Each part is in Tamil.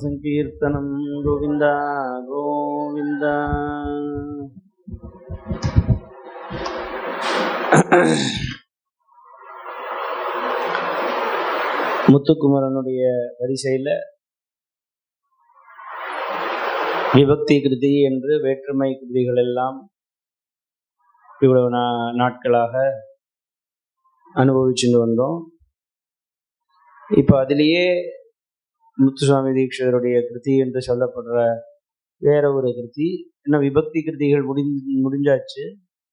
சங்கீர்த்தனம் கோவிந்தா கோவிந்தா. முத்துக்குமரனுடைய வரிசையில் விபக்தி கிருதி என்று வேற்றுமை கிருதிகள் எல்லாம் இவ்வளவு நாட்களாக அனுபவிச்சுட்டு வந்தோம். இப்போ அதிலேயே முத்துசுவாமி தீட்சிதருடைய கிருதி என்று சொல்லப்படுற வேற ஒரு கிருதி, இன்னும் விபக்தி கிருதிகள் முடிஞ்சாச்சு.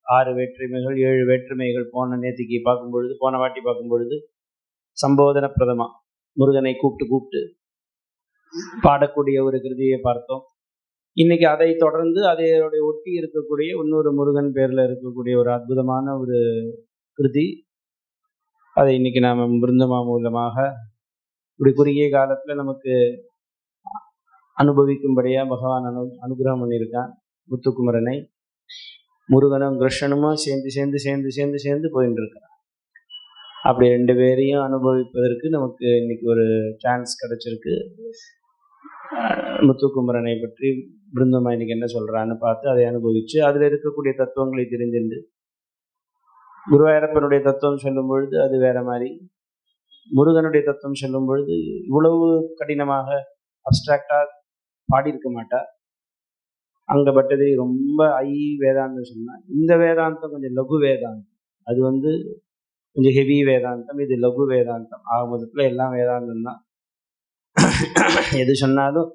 6 வேற்றுமைகள் 7 வேற்றுமைகள் போன வாட்டி பார்க்கும் பொழுது சம்போதன பிரதமா முருகனை கூப்பிட்டு பாடக்கூடிய ஒரு கிருதியை பார்த்தோம். இன்னைக்கு அதை தொடர்ந்து அதோடைய ஒட்டி இருக்கக்கூடிய இன்னொரு முருகன் பேர்ல இருக்கக்கூடிய ஒரு அற்புதமான ஒரு கிருதி, அதை இன்னைக்கு நாம பிருந்தமா மூலமாக இப்படி குறுகிய காலத்துல நமக்கு அனுபவிக்கும்படியா பகவான் அனுகிரகம் பண்ணியிருக்கான். முத்துக்குமரனை முருகனும் கிருஷ்ணனுமா சேர்ந்து போயிட்டு இருக்கான். அப்படி 2 பேரையும் அனுபவிப்பதற்கு நமக்கு இன்னைக்கு ஒரு சான்ஸ் கிடைச்சிருக்கு. முத்துக்குமரனை பற்றி பிருந்தமா இன்னைக்கு என்ன சொல்றான்னு பார்த்து அதை அனுபவிச்சு அதுல இருக்கக்கூடிய தத்துவங்களை தெரிஞ்சுண்டு, குருவாயூரப்பனுடைய தத்துவம் சொல்லும் பொழுது அது வேற மாதிரி, முருகனுடைய தத்துவம் சொல்லும் பொழுது இவ்வளவு கடினமாக அப்டிராக்டா பாடியிருக்க மாட்டா. அங்க பட்டது ரொம்ப வேதாந்தம் சொன்னா, இந்த வேதாந்தம் கொஞ்சம் லகு வேதாந்தம், அது கொஞ்சம் ஹெவி வேதாந்தம், இது லகு வேதாந்தம். ஆக மொத்தத்துல எல்லாம் வேதாந்தம் தான். எது சொன்னாலும்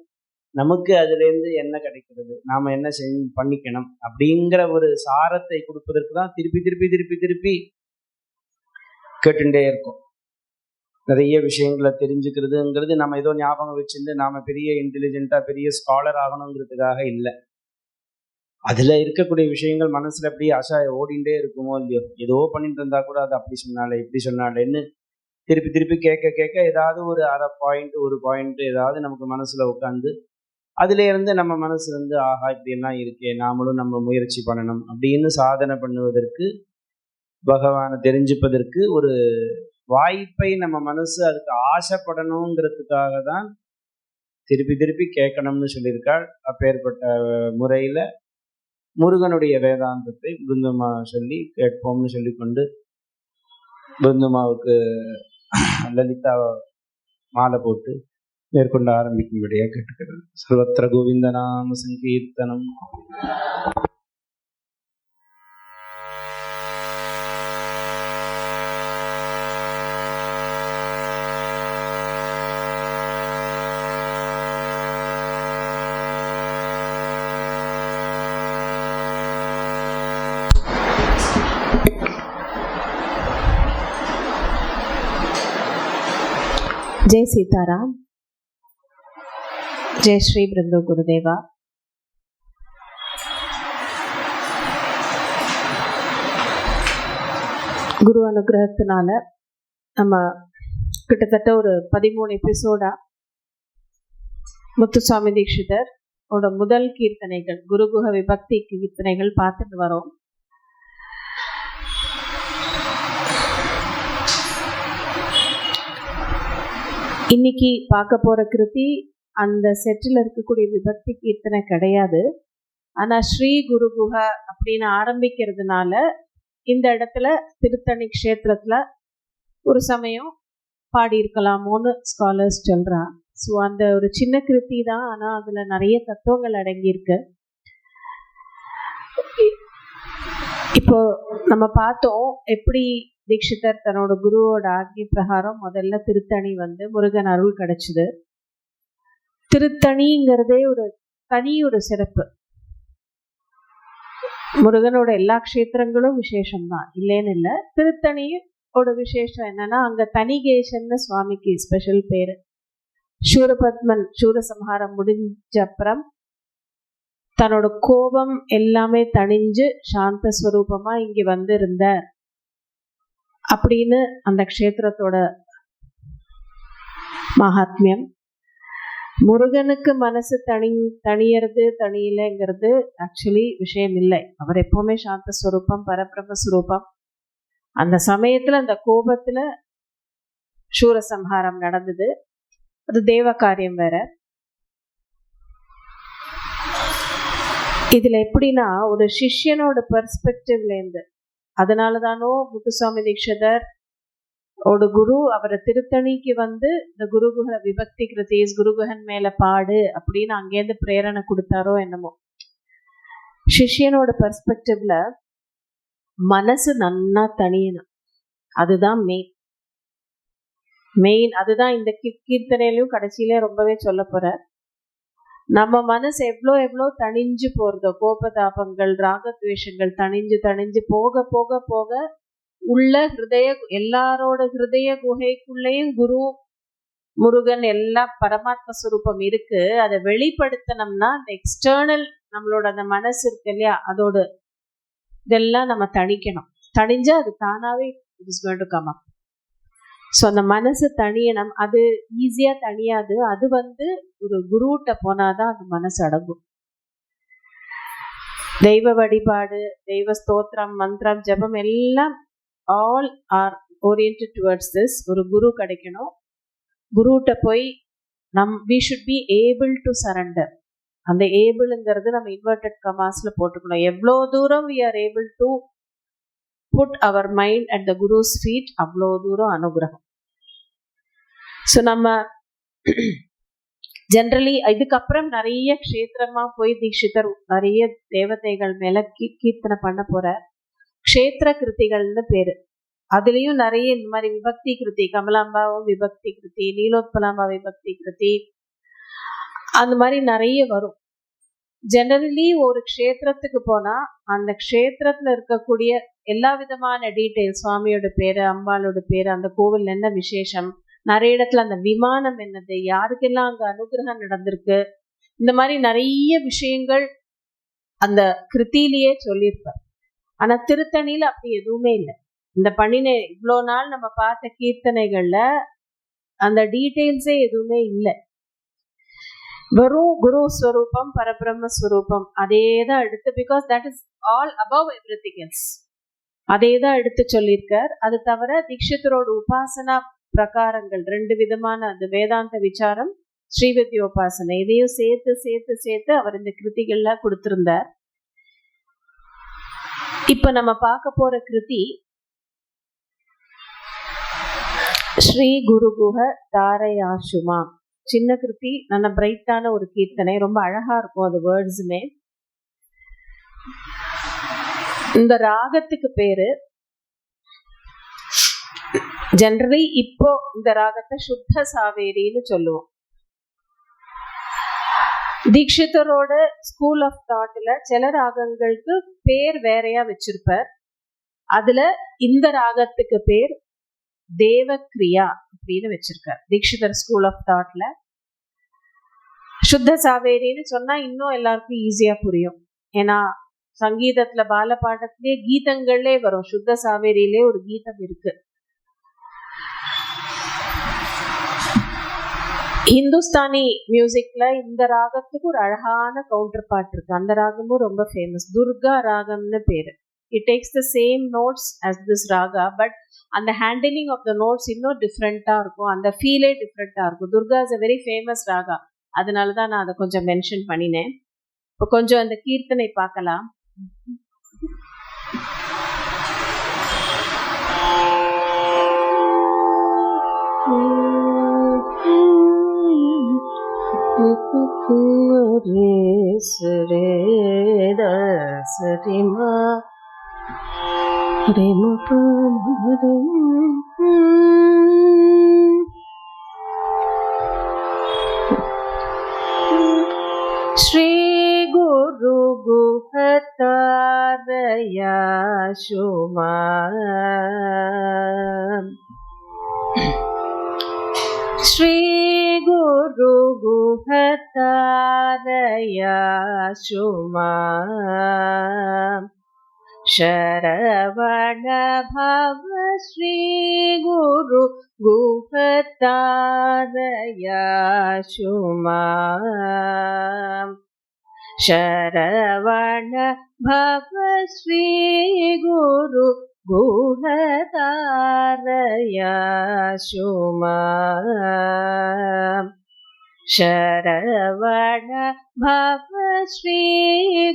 நமக்கு அதுல இருந்து என்ன கிடைக்கிறது, நாம என்ன பண்ணிக்கணும் அப்படிங்கிற ஒரு சாரத்தை கொடுப்பதற்கு தான் திருப்பி கேட்டுட்டே இருக்கும். நிறைய விஷயங்களை தெரிஞ்சுக்கிறதுங்கிறது நம்ம ஏதோ ஞாபகம் வச்சிருந்து நாம பெரிய இன்டெலிஜென்ட்டா பெரிய ஸ்காலர் ஆகணுங்கிறதுக்காக இல்லை. அதுல இருக்கக்கூடிய விஷயங்கள் மனசுல அப்படியே ஓடிண்டே இருக்குமோ இல்லையோ, ஏதோ பண்ணிட்டு இருந்தா கூட அது அப்படி சொன்னாலே இப்படி சொன்னாலேன்னு திருப்பி கேட்க ஏதாவது ஒரு அரை பாயிண்ட் ஒரு பாயிண்ட் ஏதாவது நமக்கு மனசுல உட்காந்து அதுல இருந்து நம்ம மனசு ஆஹா இப்படி எல்லாம் இருக்கே, நாமளும் நம்ம முயற்சி பண்ணணும் அப்படின்னு சாதனை பண்ணுவதற்கு, பகவானை தெரிஞ்சுப்பதற்கு ஒரு வாய்ப்பை நம்ம மனசு அதுக்கு ஆசைப்படணுங்கிறதுக்காக தான் திருப்பி கேட்கணும்னு சொல்லியிருக்காள். அப்பேற்பட்ட முறையில முருகனுடைய வேதாந்தத்தை பிருந்தமா சொல்லி கேட்போம்னு சொல்லி கொண்டு பிருந்தமாவுக்கு லலிதா மாலை போட்டு மேற்கொண்டு ஆரம்பிக்கும்படியா கேட்டுக்கிறது. சர்வத்திர கோவிந்த நாம சங்கீர்த்தனம். जय सीताराम. जय श्री பிருந்தோ குருதேவா. குரு அனுகிரகத்தினால நம்ம கிட்டத்தட்ட ஒரு 13 எபிசோடா முத்துசுவாமி தீட்சிதர் முதல் கீர்த்தனைகள் குருகுஹ விபக்தி கீர்த்தனைகள் பார்த்துட்டு வரோம். இன்னைக்கு பார்க்க போற கிருதி அந்த செட்டில் இருக்கக்கூடிய விபக்தி கீர்த்தனை கிடையாது. ஆனா ஸ்ரீ குருகுஹ அப்படின்னு ஆரம்பிக்கிறதுனால இந்த இடத்துல திருத்தணி க்ஷேத்திரத்துல ஒரு சமயம் பாடியிருக்கலாமோன்னு ஸ்காலர்ஸ் சொல்றா. ஸோ அந்த ஒரு சின்ன கிருதி தான், ஆனா அதுல நிறைய தத்துவங்கள் அடங்கியிருக்கு. இப்போ நம்ம பார்த்தோம் எப்படி தீட்சிதர் தன்னோட குருவோட ஆக்ஞை பிரகாரம் முதல்ல திருத்தணி முருகன் அருள் கிடைச்சுது. திருத்தணிங்கிறதே ஒரு சிறப்பு. முருகனோட எல்லா க்ஷேத்திரங்களும் விசேஷம்தான், இல்லைன்னு இல்லை. திருத்தணியோட விசேஷம் என்னன்னா, அங்க தனிகேசன்னு சுவாமிக்கு ஸ்பெஷல் பேரு. சூரபத்மன் சூரசம்ஹாரம் முடிஞ்ச அப்புறம் தன்னோட கோபம் எல்லாமே தணிஞ்சு சாந்த ஸ்வரூபமா இங்க இருந்தார் அப்படின்னு அந்த க்ஷேத்திரத்தோட மகாத்மியம். முருகனுக்கு மனசு தணியறது தணியலைங்கிறது ஆக்சுவலி விஷயம் இல்லை. அவர் எப்பவுமே சாந்த ஸ்வரூபம், பரபிரம்ம ஸ்வரூபம். அந்த சமயத்துல அந்த கோபத்துல சூரசம்ஹாரம் நடந்தது, அது தேவ காரியம் வேற. இதுல எப்படின்னா ஒரு சிஷ்யனோட பெர்ஸ்பெக்டிவ்ல இருந்து, அதனாலதானோ முத்துசுவாமி தீட்சிதர் ஓட குரு அவரை திருத்தணிக்கு வந்து இந்த குருகுஹ விபக்தி கிருதீஸ் குருகுஹன் மேல பாடு அப்படின்னு அங்கேருந்து பிரேரணை கொடுத்தாரோ என்னமோ. சிஷ்யனோட பெர்ஸ்பெக்டிவ்ல மனசு நன்னா தனியணும், அதுதான் மெயின். அதுதான் இந்த கீர்த்தனையிலும் கடைசியிலே ரொம்பவே சொல்ல போற. நம்ம மனசு எவ்வளோ தணிஞ்சு போறதோ, கோபதாபங்கள் ராகத்வேஷங்கள் தணிஞ்சு தணிஞ்சு போக போக போக உள்ள எல்லாரோட ஹிருதய குகைக்குள்ளேயும் குரு முருகன் எல்லாம் பரமாத்ம சுரூபம் இருக்கு. அதை வெளிப்படுத்தணும்னா அந்த எக்ஸ்டர்னல் நம்மளோட அந்த மனசு இருக்கு இல்லையா, அதோட இதெல்லாம் நம்ம தணிக்கணும். தணிஞ்சா அது தானாவே it is going to come up. So அந்த மனசு தனியணும். அது ஈஸியா தனியாது. அது வந்து ஒரு குருட்ட போனாதான் அந்த மனசு அடங்கும். தெய்வ வழிபாடு, தெய்வ ஸ்தோத்திரம், மந்திரம், ஜபம் எல்லாம் all are oriented towards this. ஒரு குரு கிடைக்கணும். குருட்ட போய் we should be able to surrender. அந்த ஏபிள்ங்கிறது நம்ம இன்வெர்டட் கமாஸ்ல போட்டுக்கணும். எவ்வளோ தூரம் we are able to put our mind at the Guru's feet, அவ்வளோ தூரம் அனுகிரகம். ஸோ நம்ம ஜென்ரலி இதுக்கப்புறம் நிறைய க்ஷேத்திரமா போய் தீட்சிதர் நிறைய தேவதைகள் மேல கீர்த்தனை பண்ண போற. க்ஷேத்திர கிருத்திகள்னு பேரு. அதுலயும் நிறைய இந்த மாதிரி விபக்தி கிருதி, கமலாம்பாவும் விபக்தி கிருதி, நீலோத்பலாம்பா விபக்தி கிருதி, அந்த மாதிரி நிறைய வரும். ஜெனரலி ஒரு க்ஷேத்திரத்துக்கு போனா அந்த க்ஷேத்திரத்துல இருக்கக்கூடிய எல்லா விதமான டீட்டெயில், சுவாமியோட பேரு, அம்பாளோட பேரு, அந்த கோவில் என்ன விசேஷம், நிறைய இடத்துல அந்த விமானம் என்னது, யாருக்கெல்லாம் அங்க அனுகிரகம் நடந்திருக்கு, இந்த மாதிரி நிறைய விஷயங்கள் அந்த கிருத்திலேயே சொல்லியிருப்பார். ஆனா திருத்தணியில அப்படி எதுவுமே இல்லை. இந்த பண்ணின இவ்வளோ நாள் நம்ம பார்த்த கீர்த்தனைகள்ல அந்த டீட்டெயில்ஸே எதுவுமே இல்லை. வெறும் குரு ஸ்வரூபம், பரபிரம்ம ஸ்வரூபம், அதே தான் எடுத்து, because that is all above everything else, அதே தான் எடுத்து சொல்லியிருக்கார். அது தவிர தீட்சிதரோட உபாசனா பிரகாரங்கள் 2 விதமான, அந்த வேதாந்த விசாரம், ஸ்ரீவித்யோபாசனை, இதையும் சேர்த்து சேர்த்து சேர்த்து அவர் இந்த கிருதிகள்ல கொடுத்திருந்தார். இப்ப நம்ம பார்க்க போற கிருதி ஸ்ரீ குருகுஹ தாரயாசுமா. சின்ன கிருதி, நல்ல பிரைட்டான ஒரு கீர்த்தனை, ரொம்ப அழகா இருக்கும் அது வேர்ட்ஸுமே. இந்த ராகத்துக்கு பேரு ஜெனரலி இப்போ இந்த ராகத்தை சுத்த சாவேரின்னு சொல்லுவோம். தீட்சிதரோட ஸ்கூல் ஆஃப் தாட்ல சில ராகங்களுக்கு பேர் வேறையா வச்சிருப்பார். அதுல இந்த ராகத்துக்கு பேர் தேவக்ரியா அப்படின்னு வச்சிருக்கார் தீட்சிதர் ஸ்கூல் ஆஃப் தாட்ல. சுத்த சாவேரின்னு சொன்னா இன்னும் எல்லாருக்கும் ஈஸியா புரியும். ஏன்னா சங்கீதத்துல பால பாடத்திலே கீதங்கள்லே வரும். சுத்த சாவேரியிலே ஒரு கீதம் இருக்கு. ஹிந்துஸ்தானி மியூசிக்ல இந்த ராகத்துக்கு ஒரு அழகான கவுண்டர் பார்ட் இருக்கு. அந்த ராகமும் ரொம்ப ஃபேமஸ், துர்கா ராகம்னு பேரு. It takes the same notes as this raga, but and the handling of the notes இன்னும் டிஃப்ரெண்டா இருக்கும், அந்த ஃபீலே டிஃப்ரெண்டா இருக்கும். Durga is a very famous raga, அதனால தான் நான் அதை கொஞ்சம் மென்ஷன் பண்ணினேன். இப்போ கொஞ்சம் அந்த கீர்த்தனை பார்க்கலாம். ஸ்ரீ குரு குஹ தாரயாசுமா. ஸ்ரீ குரு குஹ தாரயாசுமா. शरवण भव श्री गुरु गुह तारयासुमा. शरवण भव श्री गुरु गुह तारयासुमा. शरवण भव श्री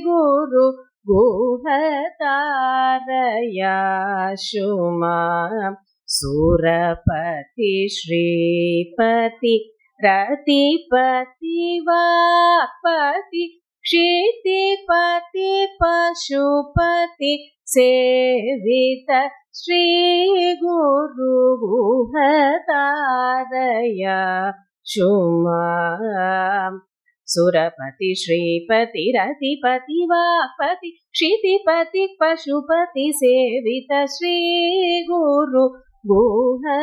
गुरु गुहतारयाशु मां सुरपति श्रीपति रतिपति वाक्पति क्षितिपति पशुपति सेवित श्री गुरु गुहतारयाशु मां सुरपति श्रीपति रतिपति वाक्पति क्षितिपति पशुपति सेवित श्री गुरु गुहतारयाशु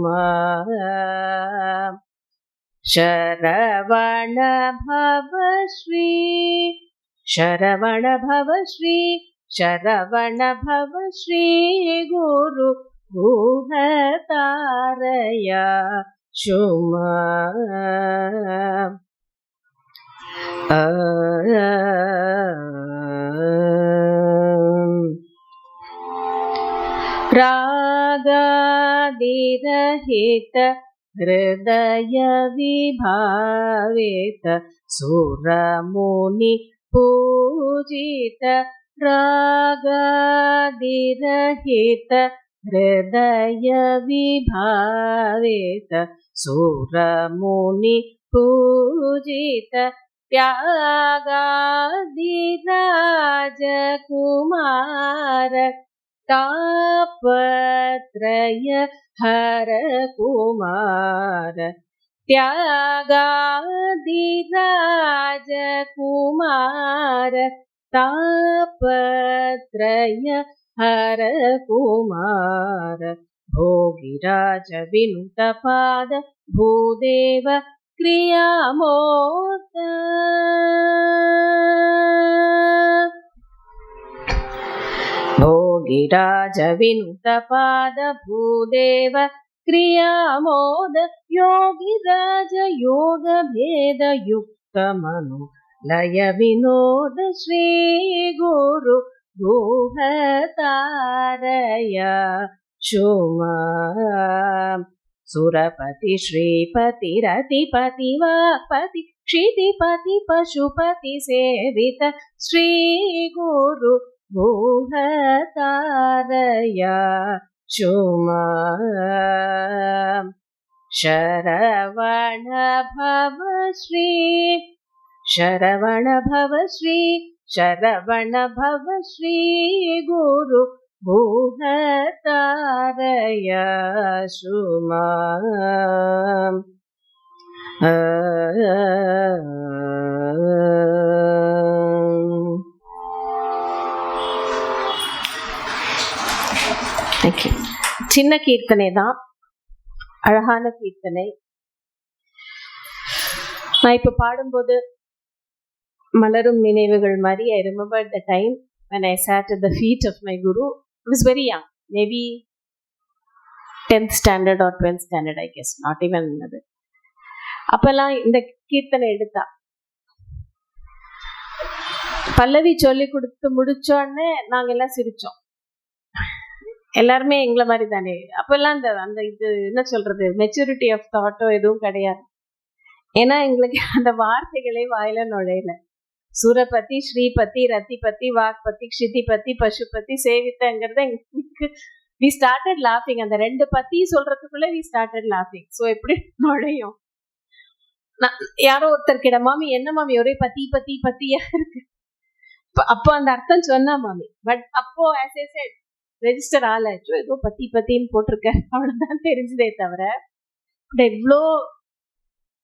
मां शरवण भव श्री शरवण भव श्री शरवण भव श्री गुरु गुहतारयाशु मां रागादिरहित हृदय विभावित सुरमुनि पूजित रागादिरहित हृदय विभावित सुरमुनि पूजित त्यागादिराजकुमार तापत्रय हर कुमार त्यागादिराजकुमार तापत्रय हर कुमार भोगिराज विनुत पाद भूदेव क्रियामोद भोगिराज विनुत पाद भूदेव क्रियामोद योगिराज योग भेद युक्त मनु लय विनोद श्री गुरु गुहतारयाशु मां सुरपति श्रीपति रतिपति वाक्पति क्षितिपति पशुपति सेवित श्री गुरु गुहतारयाशु मां शरवण भव श्री शरवण भव श्री शरवण भव श्री गुरु गुहतारयाशु मां தேங்க்யூ. சின்ன கீர்த்தனை தான், அழகான கீர்த்தனை. நான் இப்போ பாடும்போது மலரும் நினைவுகள் மாதிரி I remember the time when I sat at the feet of my guru. I was very young, maybe 10th standard or 12th standard, I guess, not even another. அப்பெல்லாம் இந்த கீர்த்தனை எடுத்தா பல்லவி சொல்லி கொடுத்து முடிச்சோடனே நாங்க எல்லாம் சிரிச்சோம். எல்லாருமே எங்களை மாதிரி தானே. அப்பெல்லாம் அந்த இது என்ன சொல்றது, மெச்சூரிட்டி ஆஃப் தாட்டோ எதுவும் கிடையாது. ஏன்னா எங்களுக்கு அந்த வார்த்தைகளே வாயில நுழையல. சூரபதி, ஸ்ரீபதி, ரத்திபதி, வாக்பதி, க்ஷிதிபதி, பசுபதி, சேவித்தங்கிறத எங்களுக்கு we started laughing. அந்த ரெண்டு பத்தி சொல்றதுக்குள்ள we started laughing. ஸோ எப்படி நுழையும்? யாரோ ஒருத்தர் கிட்ட, மாமி என்ன மாமி ஒரே பத்தி பத்தி பத்தியா இருக்கு, அப்போ அந்த அர்த்தம் சொன்னா மாமி. பட் அப்போ as I said ரெஜிஸ்டர் ஆளாச்சோ, ஏதோ பத்தி பத்தின்னு போட்டிருக்க, அவ்வளவுதான் தெரிஞ்சதே தவிர எவ்வளோ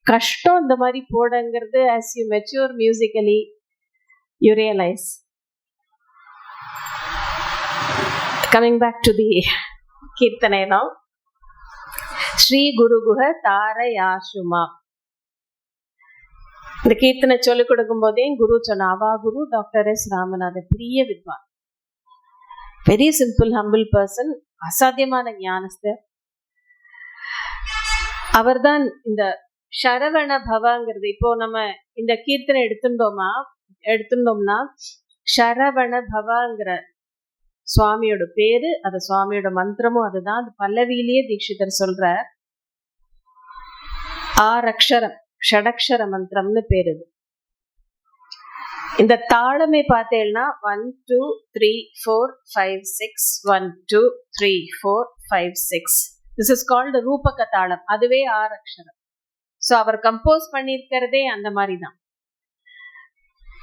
கஷ்டம் இந்த மாதிரி போடங்கிறது as you mature musically you realize. Coming back to the கீர்த்தனை now. ஸ்ரீ குரு குஹதாரயாஷு மாம். இந்த கீர்த்தனை சொல்லிக் கொடுக்கும் போதே குரு சொன்ன அவா குரு டாக்டர் எஸ் ராமநாதன், பெரிய வித்வான், வெரி சிம்பிள் ஹம்பிள் பர்சன், அசாத்தியமான ஞானஸ்தர். அவர்தான் இந்த சரவண பவங்கிறது. இப்போ நம்ம இந்த கீர்த்தனை எடுத்திருந்தோம்னா சரவண பவங்கிற சுவாமியோட பேரு, அது சுவாமியோட மந்திரமும் அதுதான். அது பல்லவியிலேயே தீட்சிதர் சொல்ற 6 அக்ஷரம், ஷடக்ஷர மந்திரம்னு பேரு. இந்த தாளமே பார்த்தேன்னா 1 2 3 4 5 6 1 2 3 4 5 6. திஸ் இஸ் கால்டு ரூபக தாளம். அதுவே 6 அக்ஷரம். ஸோ அவர் கம்போஸ் பண்ணியிருக்கிறதே அந்த மாதிரி தான்.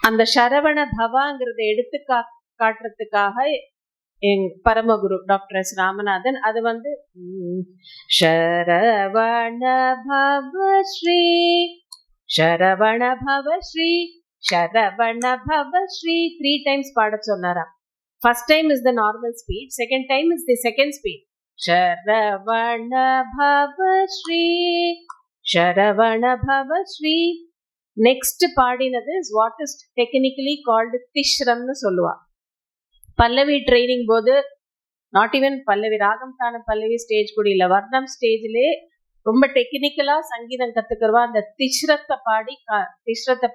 அந்த சரவண பவாங்கிறத எடுத்து காட்டுறதுக்காக எங் பரமகுரு டாக்டர் எஸ் ராமநாதன் அது சரவண பவ ஸ்ரீ சரவண பவ ஸ்ரீ சரவண பவ ஸ்ரீ 3 times பாட சொன்னாராம். First time is the normal speed, second time is the second speed. Saravana Bhava Shri Saravana Bhava Shri. Next பாடினது is what is technically called திஷ்ரம்னு சொல்லுவா. பல்லவி ட்ரைனிங் போது, நாட் ஈவன் பல்லவி, ராகம் தான பல்லவி ஸ்டேஜ் கூட இல்லை, வர்ணம் ஸ்டேஜ்லே ரொம்ப டெக்னிக்கலா சங்கீதம் கத்துக்கிறவா அந்த திஷ்ரத்தை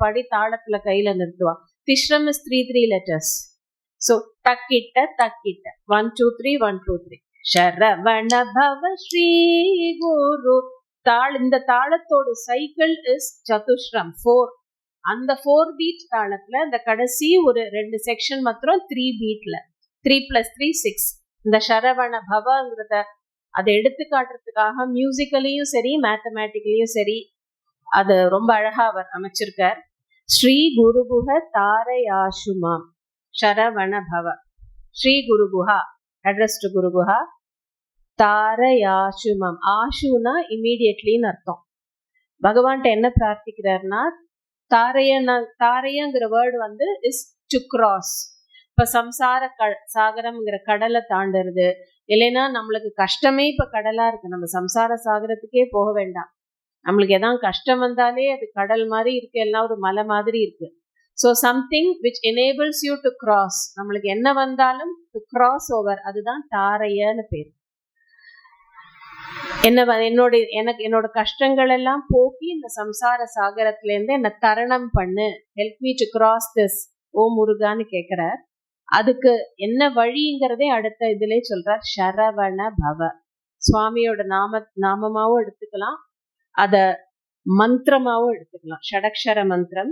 பாடி தாளத்துல கையில நிறுத்துவா. திஷ்ரம் இஸ் 3 letters. ஸோ தக்கிட்ட தக்கிட்ட 1 2 3 1 2 3 சரவண பவ ஸ்ரீ குரு. இந்த தாளத்தோட சைக்கிள் இஸ் சதுஷ்ரம் 4. அந்த 4 beat தாளத்துல இந்த கடைசி ஒரு 2 செக்ஷன் மாத்திரம் 3 beatல 3 + 3 6. இந்த சரவண பவங்கிறத அதை எடுத்து காட்டுறதுக்காக மியூசிக்கலையும் சரி மேத்தமேட்டிக்கலையும் சரி அது ரொம்ப அழகா அவர் அமைச்சிருக்கார். ஸ்ரீ குருகுஹ தாரயாசுமாம் சரவண பவ. Shri Guruguha address to Guruguha. தாரயாசுமாம், ஆஷுனா இம்மீடியட்லின்னு அர்த்தம். பகவான்கிட்ட என்ன பிரார்த்திக்கிறார்னா, தாரையங்கிற வேர்டு இஸ் டு கிராஸ். இப்ப சம்சார சாகரம்ங்கிற கடலை தாண்டுறது, இல்லைன்னா நம்மளுக்கு கஷ்டமே இப்ப கடலா இருக்கு, நம்ம சம்சார சாகரத்துக்கே போக வேண்டாம், நம்மளுக்கு எதாவது கஷ்டம் வந்தாலே அது கடல் மாதிரி இருக்கு, எல்லாம் ஒரு மலை மாதிரி இருக்கு. So something which enables you to cross, நம்மளுக்கு என்ன வந்தாலும் டு கிராஸ் ஓவர், அதுதான் தாரையன்னு பேர். என்னோட கஷ்டங்கள் எல்லாம் போக்கி இந்த சம்சார சாகரத்துல இருந்து என்ன தரணம் பண்ணு, help me to cross this ஓ முருகான்னு கேட்கிறார். அதுக்கு என்ன வழிங்கிறதே அடுத்த இதுல சொல்றார். சரவண பவ சுவாமியோட நாமமாவும் எடுத்துக்கலாம், அத மந்திரமாவும் எடுத்துக்கலாம், ஷடக்ஷர மந்திரம்.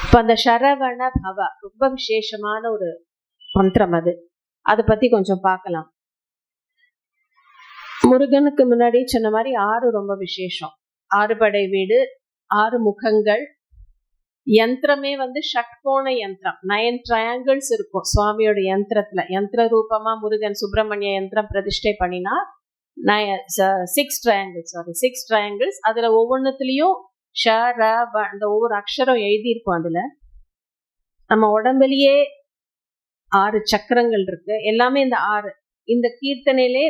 இப்ப அந்த சரவண பவ ரொம்ப விசேஷமான ஒரு மந்திரம், அதை பத்தி கொஞ்சம் பார்க்கலாம். முருகனுக்கு முன்னாடி சொன்ன மாதிரி 6 ரொம்ப விசேஷம். 6 படை வீடு, 6 முகங்கள், யந்திரமே ஷட்கோண யந்திரம், 9 triangles இருக்கும் சுவாமியோட யந்திரத்துல. யந்திர ரூபமா முருகன் சுப்பிரமணிய யந்திரம் பிரதிஷ்டை பண்ணினா 6 triangles. அதுல ஒவ்வொன்றுத்துலயும் அந்த ஒவ்வொரு அக்ஷரம் எழுதியிருக்கும். அதுல நம்ம உடம்புலயே 6 சக்கரங்கள் இருக்கு, எல்லாமே இந்த 6. இந்த கீர்த்தனையிலே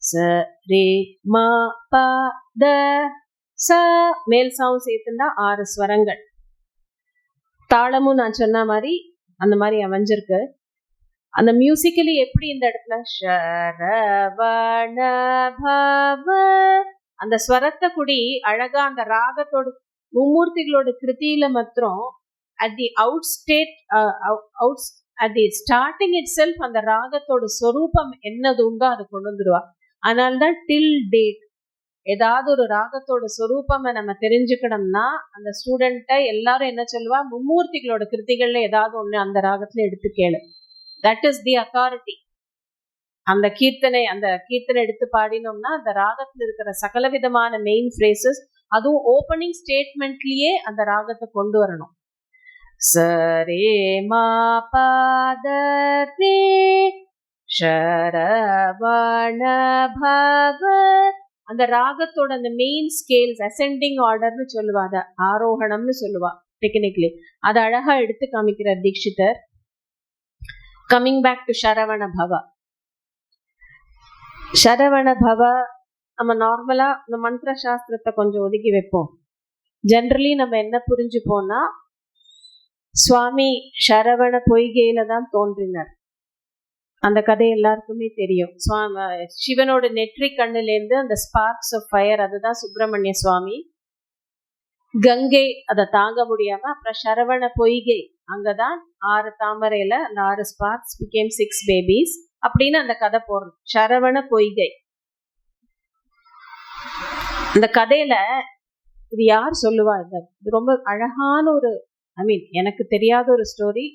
ச ரே மா ப த ச மேல் சவுண்ட் சேர்த்துனா 6 ஸ்வரங்கள். தாளமும் நான் சொன்ன மாதிரி அந்த மாதிரி அமைஞ்சிருக்கு. அந்த மியூசிக்கலி எப்படி இந்த இடத்துல சரவண பவ அந்த ஸ்வரத்தை கூடி அழகா அந்த ராகத்தோட மும்மூர்த்திகளோட கிருதியில மாத்திரம் at the starting itself அந்த ராகத்தோட சொரூபம் என்னது உண்டோ அதை கொண்டு வந்துடுவா. அதனால்தான் டில் டேட் ஏதாவது ஒரு ராகத்தோட சொரூபம் நம்ம தெரிஞ்சுக்கணும்னா அந்த ஸ்டூடெண்ட்டை எல்லாரும் என்ன சொல்லுவா, மும்மூர்த்திகளோட கிருதிகள்ல ஏதாவது ஒண்ணு அந்த ராகத்துல எடுத்து கேளு. That is the authority. அந்த கீர்த்தனை எடுத்து பாடினோம்னா அந்த ராகத்துல இருக்கிற சகல விதமான மெயின் ஃப்ரேசஸ், அதுவும் ஓப்பனிங் ஸ்டேட்மெண்ட்லயே அந்த ராகத்தை கொண்டு வரணும். சரே மா பத ரே சரவண பவ. அந்த ராகத்தோட அந்த மெயின் ஸ்கேல்ஸ் அசெண்டிங் ஆர்டர்னு சொல்லுவா, அத ஆரோகணம்னு சொல்லுவா டெக்னிக்கலி. அதை அழகா எடுத்து காமிக்கிறார் Dikshitar. Coming back to Saravana Bhava. Saravana பவ நம்ம நார்மலா இந்த மந்திர சாஸ்திரத்தை கொஞ்சம் ஒதுக்கி வைப்போம். ஜென்ரலி நம்ம என்ன புரிஞ்சுப்போம்னா, சுவாமி சரவண பொய்கையில தான் தோன்றினார். அந்த கதை எல்லாருக்குமே தெரியும். சிவனோட நெற்றி கண்ணுலேருந்து அந்த ஸ்பார்க்ஸ் ஆஃப் ஃபயர், அதுதான் சுப்பிரமணிய சுவாமி. கங்கை அதை தாங்க முடியாம அப்புறம் சரவண பொய்கை, அங்கதான் 6 தாமரையில அந்த 6 ஸ்பார்க்ஸ் became 6 babies அப்படின்னு அந்த கதை போடுறது. சரவண பொய்கை இந்த கதையில இது யார் சொல்லுவா? இது ரொம்ப அழகான ஒரு, எனக்கு தெரியாத ஒரு ஸ்டோரி,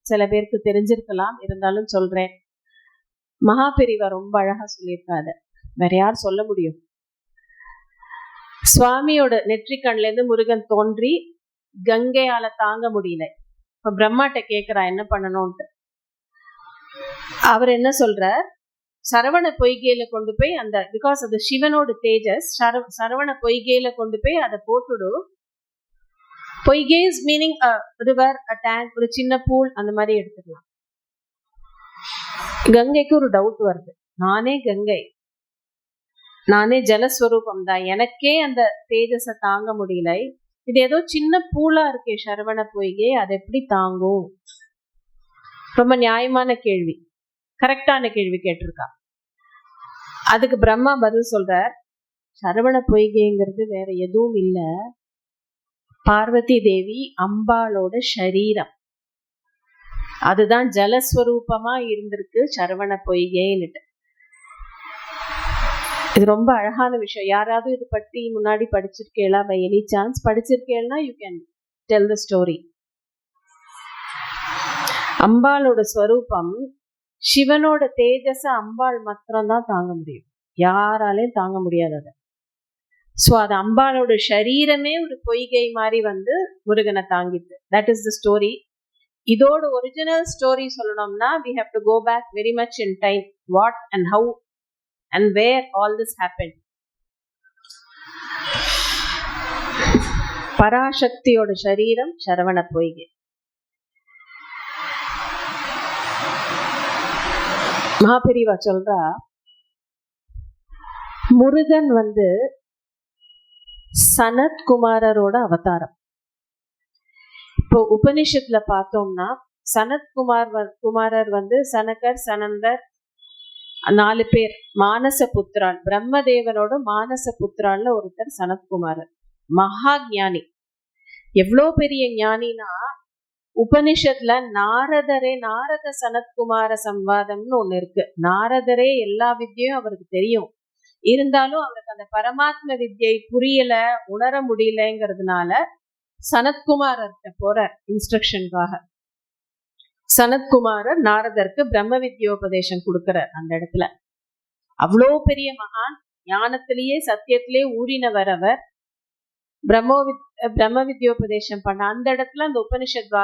சில பேருக்கு தெரிஞ்சிருக்கலாம், இருந்தாலும் சொல்றேன். மகாபெரிவா ரொம்ப அழகா சொல்லியிருக்காரு. வேற யார் சொல்ல முடியும்? சுவாமியோட நெற்றிக்கண்ல இருந்து முருகன் தோன்றி கங்கையால தாங்க முடியல. இப்ப பிரம்மாட்ட கேக்குறா என்ன பண்ணணும்ட்டு. அவர் என்ன சொல்றார், சரவண பொய்கையில கொண்டு போய் அந்த, பிகாஸ் அது சிவனோட தேஜஸ், சரவண பொய்கையில கொண்டு போய் அதை போட்டுடு. பொய்கை இஸ் மீனிங் ரிவர், டேங்க், ஒரு சின்ன பூல், அந்த மாதிரி எடுத்துக்கலாம். கங்கைக்கு ஒரு டவுட் வருது, நானே கங்கை, நானே ஜலஸ்வரூபம் தான், எனக்கே அந்த தேஜஸை தாங்க முடியல, இது ஏதோ சின்ன பூலா இருக்கே சரவண பொய்கை, அது எப்படி தாங்கும்? ரொம்ப நியாயமான கேள்வி, கரெக்டான கேள்வி கேட்டிருக்கா. அதுக்கு பிரம்மா பதில் சொல்றார், சரவண பொய்கைங்கிறது வேற எதுவும் இல்ல, பார்வதி தேவி அம்பாளோட சரீரம், அதுதான் ஜலஸ்வரூபமா இருந்திருக்கு சரவண பொய்கைன்னுட்டு. இது ரொம்ப அழகான விஷயம். யாராவது இது பற்றி முன்னாடி படிச்சிருக்கேளா? பை எனி சான்ஸ் படிச்சிருக்கேன்னா you can tell the story. அம்பாளோட ஸ்வரூபம், சிவனோட தேஜஸ அம்பாள் மாத்திரம்தான் தாங்க முடியும், யாராலையும் தாங்க முடியாது அதை. ஸோ அது அம்பாளோட சரீரமே ஒரு பொய்கை மாதிரி வந்து முருகனை தாங்கிட்டு. That is the story. இதோட ஒரிஜினல் ஸ்டோரி சொல்லணும்னா we have to go back very much in time, what and how and where all this happened. பராசக்தியோட சரீரம் சரவண பொய்கை. மகாபெரிவா சொல்றா, முருகன் வந்து சனத்குமாரரோட அவதாரம். இப்போ உபனிஷத்துல பார்த்தோம்னா குமாரர் வந்து சனகர், சனந்தர், 4 பேர் மானச புத்திரால், பிரம்மதேவனோட மானச புத்திரால்ல ஒருத்தர் சனத்குமாரர். மகா ஞானி. எவ்வளோ பெரிய ஞானினா, உபனிஷத்துல நாரத சனத்குமார சம்வாதம்னு ஒண்ணு இருக்கு. நாரதரே எல்லா வித்தியும் அவருக்கு தெரியும், இருந்தாலும் அவருக்கு அந்த பரமாத்ம வித்யை புரியல, உணர முடியலங்கிறதுனால சனத்குமாரர்கிட்ட போறார் இன்ஸ்ட்ரக்ஷனுக்காக. சனத்குமாரர் நாரதருக்கு பிரம்ம வித்யோபதேசம் கொடுக்கிறார் அந்த இடத்துல. அவ்வளோ பெரிய மகான், ஞானத்திலேயே சத்தியத்திலே ஊறினவர் அவர். பிரம்ம வித்யோபதேசம் பண்ண அந்த இடத்துல அந்த உபனிஷத்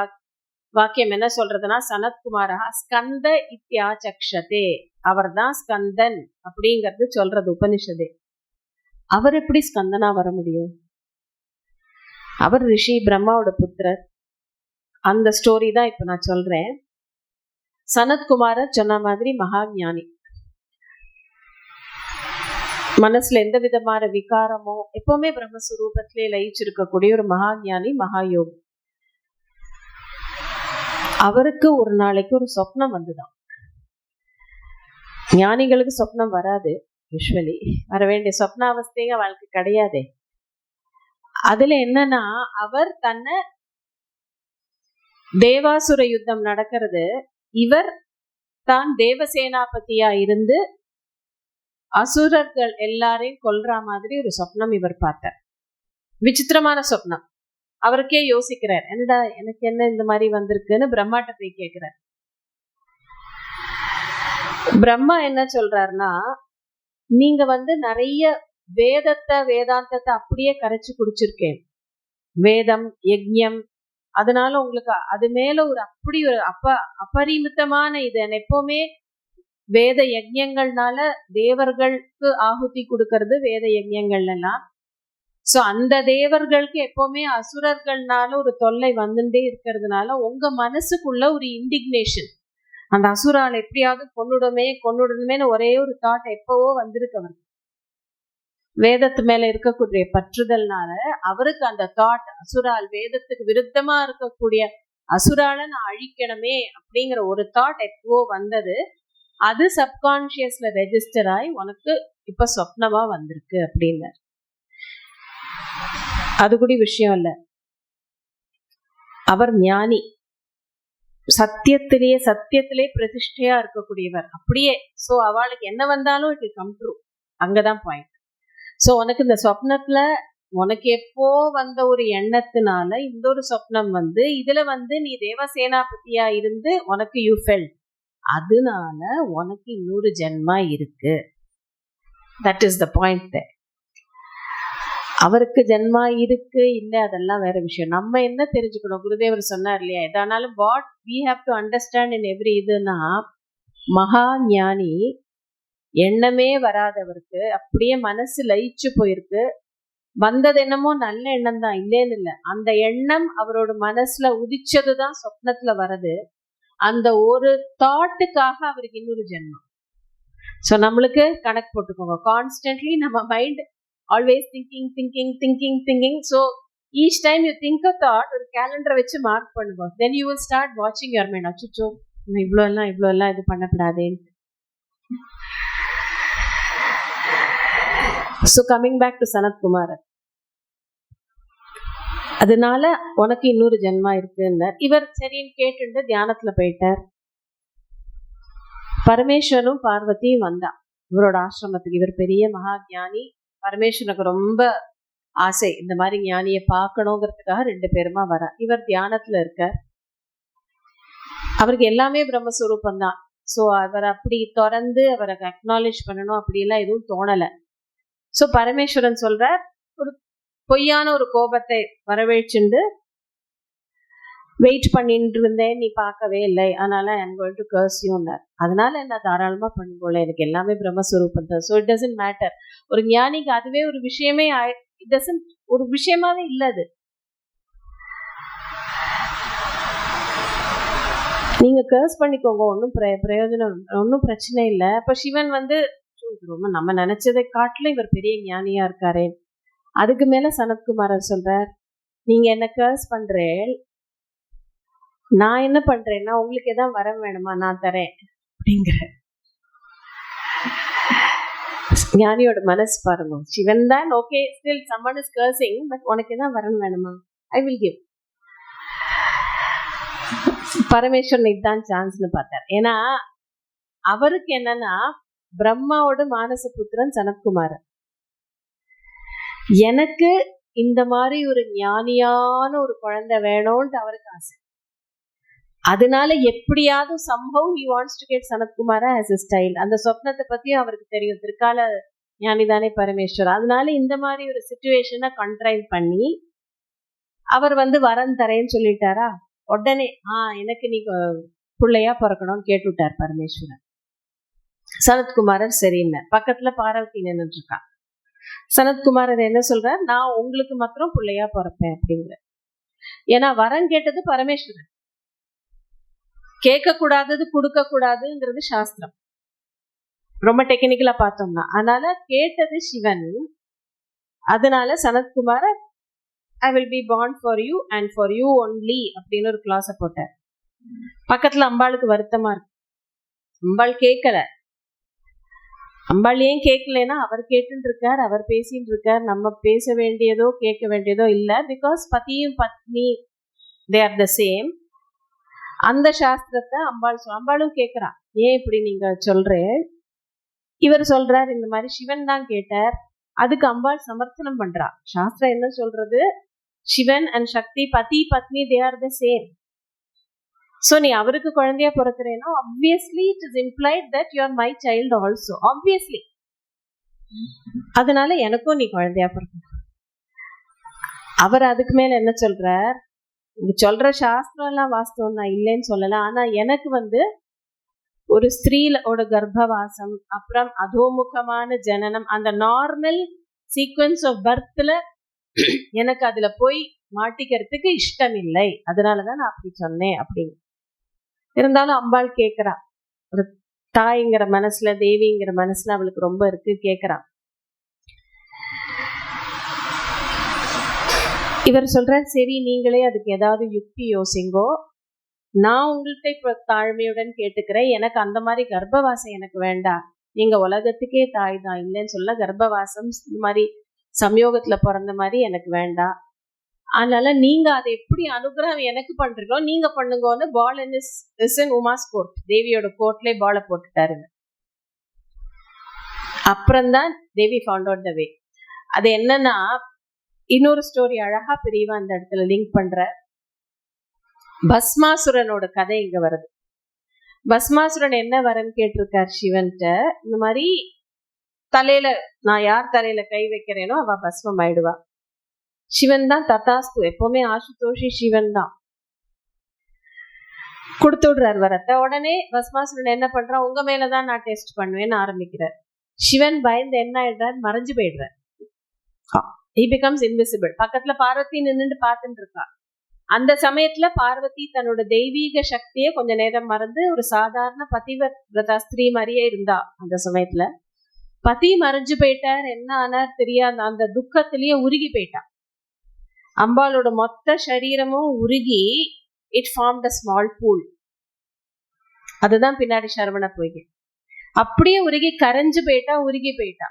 வாக்கியம் என்ன சொல்றதுன்னா, சனத்குமாரா ஸ்கந்த இத்யாசக்ஷதே, அவர் தான் ஸ்கந்தன் அப்படிங்கிறது சொல்றது உபனிஷதே. அவர் எப்படி ஸ்கந்தனா வர முடியும்? அவர் ரிஷி பிரம்மாவோட புத்திரர். அந்த ஸ்டோரி தான் இப்ப நான் சொல்றேன். சனத்குமாரர் சொன்ன மாதிரி மகா ஞானி, மனசுல எந்த விதமான விகாரமோ எப்பவுமே பிரம்மஸ்வரூபத்திலே லயிச்சிருக்கக்கூடிய ஒரு மகா ஞானி, மகா யோகி. அவருக்கு ஒரு நாளைக்கு ஒரு சொப்னம் வந்துதான். ஞானிகளுக்கு சொப்னம் வராது, யூஸ்வலி வர வேண்டிய சொப்னாவஸ்தைங்க வாழ்க்கை கிடையாதே. அதுல என்னன்னா, அவர் தன்னை தேவாசுர யுத்தம் நடக்கிறது, இவர் தான் தேவசேனாபதியா இருந்து அசுரர்கள் எல்லாரையும் கொல்ற மாதிரி ஒரு சொப்னம் இவர் பார்த்தார். விசித்திரமான சொப்னம். அவருக்கே யோசிக்கிறார், என்னடா எனக்கு என்ன இந்த மாதிரி வந்திருக்குன்னு பிரம்மாட்ட போய் கேட்கிறார். பிரம்மா என்ன சொல்றாருன்னா, நீங்க வந்து நிறைய வேதாந்தத்தை அப்படியே கரைச்சு குடிச்சிருக்கேன், வேதம் யஜ்ஞம், அதனால உங்களுக்கு அது மேல ஒரு அப்படி ஒரு அபரிமிதமான இது. எப்பவுமே வேத யஜ்ஞங்கள்னால தேவர்களுக்கு ஆகுதி கொடுக்கறது வேத யஜ்ஞங்கள் எல்லாம். சோ அந்த தேவர்களுக்கு எப்பவுமே அசுரர்கள்னால ஒரு தொல்லை வந்துட்டே இருக்கிறதுனால உங்க மனசுக்குள்ள ஒரு இண்டிக்னேஷன், அந்த அசுரால் எப்படியாவது கொன்னுடணுமேன்னு ஒரே ஒரு தாட் எப்பவோ வந்திருக்கு அவருக்கு. வேதத்து மேல இருக்கக்கூடிய பற்றுதல்னால அவருக்கு அந்த தாட், அசுரால் வேதத்துக்கு விருத்தமா இருக்கக்கூடிய அசுரால நான் அழிக்கணுமே அப்படிங்கிற ஒரு தாட் எப்பவோ வந்தது. அது சப்கான்சியஸ்ல ரெஜிஸ்டர் ஆகி உனக்கு இப்ப சொப்னமா வந்திருக்கு அப்படின்னு. அது கூட விஷயம் இல்ல, அவர் ஞானி, சத்தியத்திலே பிரதிஷ்டையா இருக்கக்கூடியவர் அப்படியே. சோ அவளுக்கு என்ன வந்தாலும் இட் வில் கம் ட்ரூ. அங்கதான் பாயிண்ட். ஸோ உனக்கு இந்த சொப்னத்துல உனக்கு எப்போ வந்த ஒரு எண்ணத்தினால இந்த ஒரு சொப்னம் வந்து இதுல வந்து நீ தேவசேனாபதியா இருந்து உனக்கு யூ ஃபெல்ட், அதனால உனக்கு இன்னொரு ஜென்மா இருக்கு. That is the point. அவருக்கு ஜென்மா இருக்கு இல்லை அதெல்லாம் வேற விஷயம். நம்ம என்ன தெரிஞ்சுக்கணும், குருதேவர் சொன்னார் இல்லையா, எதானாலும் what we have to understand in every இதுனா, மகா ஞானி எண்ணமே வராதவருக்கு அப்படியே மனசு லயிச்சு போயிருக்கு. வந்தது என்னமோ நல்ல எண்ணம் தான், இல்லேன்னு இல்லை. அந்த எண்ணம் அவரோட மனசுல உதிச்சதுதான் சொப்னத்துல வருது. அந்த ஒரு தாட்டுக்காக அவருக்கு இன்னொரு ஜென்மம். ஸோ நம்மளுக்கு கணக்கு போட்டுக்கோங்க, கான்ஸ்டன்ட்லி நம்ம mind always thinking thinking thinking thinking. So each time you think a thought ஒரு கேலண்டரை வச்சு மார்க் பண்ணுவோம். தென் யூ வில் ஸ்டார்ட் வாட்சிங் யுவர் மைண்ட். அச்சுச்சோ இவ்வளோ எல்லாம் இது பண்ணப்படாதேன்னு. So coming back to Sanatkumaran, அதனால உனக்கு இன்னொரு ஜென்மா இருக்குன்னு இவர் சரின்னு கேட்டுட்டு தியானத்துல போயிட்டார். பரமேஸ்வரனும் பார்வதியும் வந்தா இவரோட ஆசிரமத்துக்கு. இவர் பெரிய மகா ஞானி, பரமேஸ்வரனுக்கு ரொம்ப ஆசை இந்த மாதிரி ஞானியை பார்க்கணுங்கிறதுக்காக 2 பேருமா வர. இவர் தியானத்துல இருக்கார், அவருக்கு எல்லாமே பிரம்மஸ்வரூபம் தான். ஸோ அவர் அப்படி திறந்து அவரை அக்னாலேஜ் பண்ணணும் அப்படியெல்லாம் எதுவும் தோணலை. ஸோ பரமேஸ்வரன் சொல்றார், ஒரு பொய்யான ஒரு கோபத்தை வரவேற்றுண்டு வெயிட் பண்ணிட்டு இருந்தேன், நீ பார்க்கவே இல்லை, அதனால ஐ அம் கோயிங் டு கர்ஸ் யூன்னார். அதனால என்ன தாராளமா பண்ணும்போல, எனக்கு எல்லாமே பிரம்மஸ்வரூபம் தான். So it doesn't matter. ஒரு ஞானிக்கு அதுவே ஒரு விஷயமே இட் டசன்ட் ஒரு விஷயமாவே இல்லை. அது நீங்க கர்ஸ் பண்ணிக்கோங்க, ஒன்றும் பிரயோஜனம், ஒன்றும் பிரச்சனை இல்லை. அப்ப சிவன் வந்து ரொம்ப நம்ம நினைச்சதை காட்டிலும் இவர் பெரிய ஞானியா இருக்காரே. அதுக்கு மேல சனத்குமாரர் சொல்றார், நீங்க என்ன கர்ஸ் பண்றேன், நான் என்ன பண்றேன்னா உங்களுக்கு எதாவது வரம் வேணுமா நான் தரேன் அப்படிங்கிற. ஞானியோட மனசு பாருங்க, சிவன் தான் okay, still someone is cursing, but உனக்கு எதாவது வரம் வேணுமா, ஐ வில் கிவ். பரமேஸ்வரன் இதுதான் சான்ஸ்னு பார்த்தார். ஏன்னா அவருக்கு என்னன்னா பிரம்மாவோட மானச புத்திரன் சனத்குமாரன். எனக்கு இந்த மாதிரி ஒரு ஞானியான ஒரு குழந்தை வேணும்னு அவருக்கு ஆசை. அதனால எப்படியாவது somehow he wants to get Sanatkumara as a style. அந்த சொப்னத்தை பத்தியும் அவருக்கு தெரியும், திருக்கால ஞானிதானே பரமேஸ்வரர். அதனால இந்த மாதிரி ஒரு சிச்சுவேஷனை கண்ட்ரைவ் பண்ணி அவர் வந்து வரம் தரேன்னு சொல்லிட்டாரா. உடனே எனக்கு நீ பிள்ளையா பிறக்கணும்னு கேட்டுவிட்டார் பரமேஸ்வரன். சனத்குமாரர் சரின்னு பக்கத்துல பார்வதி நின்றுட்டு இருக்கா. சனத்குமாரர் என்ன சொல்றார், நான் உங்களுக்கு மாத்திரம் பிள்ளையா பிறப்பேன் அப்படிங்கிற. ஏன்னா வரம் கேட்டது பரமேஸ்வரன், கேட்க கூடாதது கொடுக்க கூடாதுங்கிறது சாஸ்திரம், ரொம்ப டெக்னிக்கலா பார்த்தோம்னா. அதனால கேட்டது சிவன். அதனால Sanatkumarar I will be born for you and for you only அப்படின்னு ஒரு கிளாஸை போட்டார். பக்கத்துல அம்பாளுக்கு வருத்தமா இருக்கு, அம்பாள் கேட்கல. அம்பாள் ஏன் கேட்கலன்னா அவர் கேட்டுட்டு இருக்கார், அவர் பேசிட்டு இருக்கார். நம்ம பேச வேண்டியதோ கேட்க வேண்டியதோ இல்லை. பிகாஸ் பதியும் பத்னி தே ஆர் த சேம். அந்த சாஸ்திரத்தை அம்பாளும் கேட்கிறா, ஏன் இப்படி நீங்க சொல்றேன். இவர் சொல்றார், இந்த மாதிரி சிவன் தான் கேட்டார். அதுக்கு அம்பாள் சமர்த்தனம் பண்றா. சாஸ்திரம் என்ன சொல்றது, சிவன் அண்ட் சக்தி பதி பத்னி they are the same. So நீ அவருக்கு குழந்தையா பிறக்கிறேன்னா obviously it is implied that you are my child also, obviously. அதனால எனக்கும் நீ குழந்தையா பிறக்க. அவர் அதுக்கு மேல என்ன சொல்றார், நீங்க சொல்ற சாஸ்திரம் எல்லாம் வாஸ்தவம் தான், இல்லைன்னு சொல்லல. ஆனா எனக்கு வந்து ஒரு ஸ்திரீலோட கர்ப்பவாசம், அப்புறம் அதோமுகமான ஜனனம், அந்த நார்மல் சீக்வன்ஸ் ஆஃப் பர்த்ல எனக்கு அதுல போய் மாட்டிக்கிறதுக்கு இஷ்டம் இல்லை. அதனாலதான் நான் அப்படி சொன்னேன் அப்படின்னு. இருந்தாலும் அம்பாள் கேட்கிறா, ஒரு தாய்ங்கிற மனசுல தேவிங்கிற மனசுல அவளுக்கு ரொம்ப இருக்கு, கேட்கிறா. இவர் சொல்றார், சரி நீங்களே அதுக்கு ஏதாவது யுக்தி யோசிங்கோ, நான் உங்கள்கிட்ட இப்ப தாழ்மையுடன் கேட்டுக்கிறேன், எனக்கு அந்த மாதிரி கர்ப்பவாசம் எனக்கு வேண்டாம். நீங்க உலகத்துக்கே தாய் தான், இல்லைன்னு சொல்ல கர்ப்பவாசம் இந்த மாதிரி சம்யோகத்துல பிறந்த மாதிரி எனக்கு வேண்டாம். அதனால நீங்க அதை எப்படி அனுகிரகம் எனக்கு பண்றீங்களோ நீங்க பண்ணுங்கன்னு பால் இன் உமாஸ் கோர்ட், தேவியோட கோர்ட்ல பாலை போட்டுட்டாருங்க. அப்புறம்தான் தேவி ஃபவுண்ட் அவுட் த வே. அது என்னன்னா, இன்னொரு ஸ்டோரி அழகா பெரியவா அந்த இடத்துல லிங்க் பண்ற. பஸ்மாசுரனோட கதை இங்க வருது. பஸ்மாசுரன் என்ன வரன்னு கேட்டிருக்கார் சிவன்கிட்ட. இந்த மாதிரி தலையில, நான் யார் தலையில கை வைக்கிறேனோ அவ பஸ்மம் ஆயிடுவா. சிவன் தான் ததாஸ்து, எப்பவுமே ஆசுதோஷி சிவன் தான் கொடுத்து விடுறார் வரத்தை. உடனே பஸ்மாசுரன் என்ன பண்றான், உங்க மேலதான் நான் டெஸ்ட் பண்ணுவேன்னு ஆரம்பிக்கிறார். சிவன் பயந்து என்ன ஆயிடுறார், மறைஞ்சு போயிடுறார். he becomes invisible. பக்கத்துல பார்வதி நின்னுட்டு பார்த்துட்டு இருக்கா. அந்த சமயத்துல பார்வதி தன்னோட தெய்வீக சக்தியை கொஞ்ச நேரம் மறந்து ஒரு சாதாரண பதிவிரதா ஸ்திரீ மாதிரியே இருந்தா. அந்த சமயத்துல பதி மறைஞ்சு போயிட்டார், என்ன ஆனார் தெரியாத அந்த துக்கத்திலேயே உருகி போயிட்டான். அம்பாளோட மொத்த சரீரமும் உருகி it formed a small pool. அதுதான் பின்னாடி சரவண பொய்கை. அப்படியே உருகி கரைஞ்சு போயிட்டா, உருகி போயிட்டா.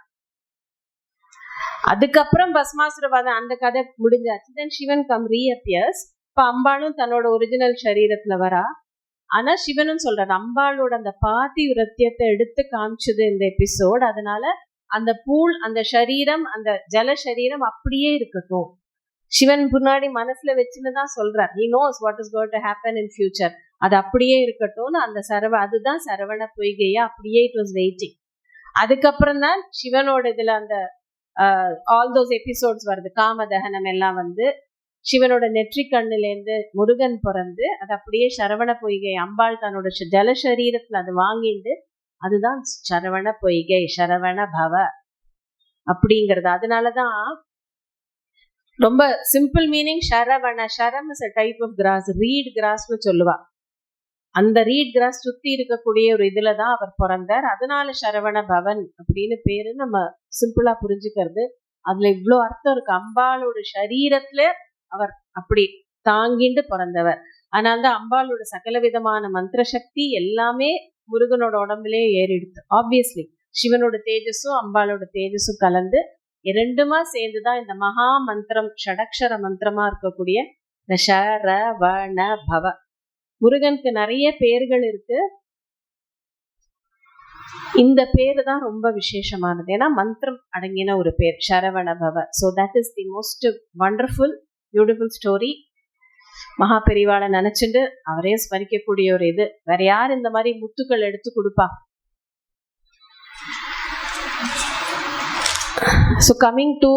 அதுக்கப்புறம் பஸ்மாசுரவாதம் அந்த கதை முடிஞ்சாச்சு. தென் சிவன் கம் ரீஅப்பியர்ஸ். இப்ப அம்பாளும் தன்னோட ஒரிஜினல் சரீரத்துல வரா. ஆனா சிவனும் சொல்றாரு, அம்பாளோட அந்த பாதி விரத்தியத்தை எடுத்து காமிச்சது இந்த எபிசோட். அதனால அந்த பூல், அந்த சரீரம், அந்த ஜல சரீரம் அப்படியே இருக்கட்டும். சிவன் முன்னாடி மனசுல வச்சுன்னுதான் சொல்றார். he knows what is going to happen in future. அது அப்படியே இருக்கட்டும்னு அந்த அதுதான் சரவண பொய்கையா அப்படியே it was waiting. அதுக்கப்புறம் தான் சிவனோட இதுல அந்த ஆல் தோஸ் எபிசோட்ஸ் வருது. காமதகனம் எல்லாம் வந்து சிவனோட நெற்றி கண்ணுலேருந்து முருகன் பிறந்து அது அப்படியே சரவண பொய்கை அம்பாள் தன்னோட ஜல சரீரத்துல அது வாங்கிட்டு, அதுதான் சரவண பொய்கை, சரவண பவ அப்படிங்கிறது. அதனாலதான் ரொம்ப சிம்பிள் மீனிங் சரவண. சரம் is a type of grass, reed grassனு சொல்லுவா. அந்த ரீட் கிராஸ் சுத்தி இருக்கக்கூடிய ஒரு இதுலதான் அவர் பிறந்தார். அதனால சரவண பவன் அப்படின்னு பேரு நம்ம சிம்பிளா புரிஞ்சுக்கிறது. அதுல இவ்வளோ அர்த்தம் இருக்கு. அம்பாளோட சரீரத்துல அவர் அப்படி தாங்கிண்டு பிறந்தவர். அதனால்தான் அம்பாளோட சகல விதமான மந்திர சக்தி எல்லாமே முருகனோட உடம்புலயே ஏறிடுது. ஆப்வியஸ்லி சிவனோட தேஜஸும் அம்பாளோட தேஜஸும் கலந்து இரண்டுமா சேர்ந்துதான் இந்த மகா மந்திரம், ஷடக்ஷர மந்திரமா இருக்கக்கூடிய இந்த சரவண பவ. முருகனுக்கு நிறைய பேர்கள் இருக்கு. இந்த பேரு தான் ரொம்ப விசேஷமானது. ஏன்னா மந்திரம் அடங்கின ஒரு பேர், சரவண பவ. So that is the most wonderful beautiful story. மகா பெரிவாளை நினைச்சுட்டு அவரே ஸ்மரிக்கக்கூடிய ஒரு இது. வேற யார் இந்த மாதிரி முத்துக்கள் எடுத்து கொடுப்பா? So coming to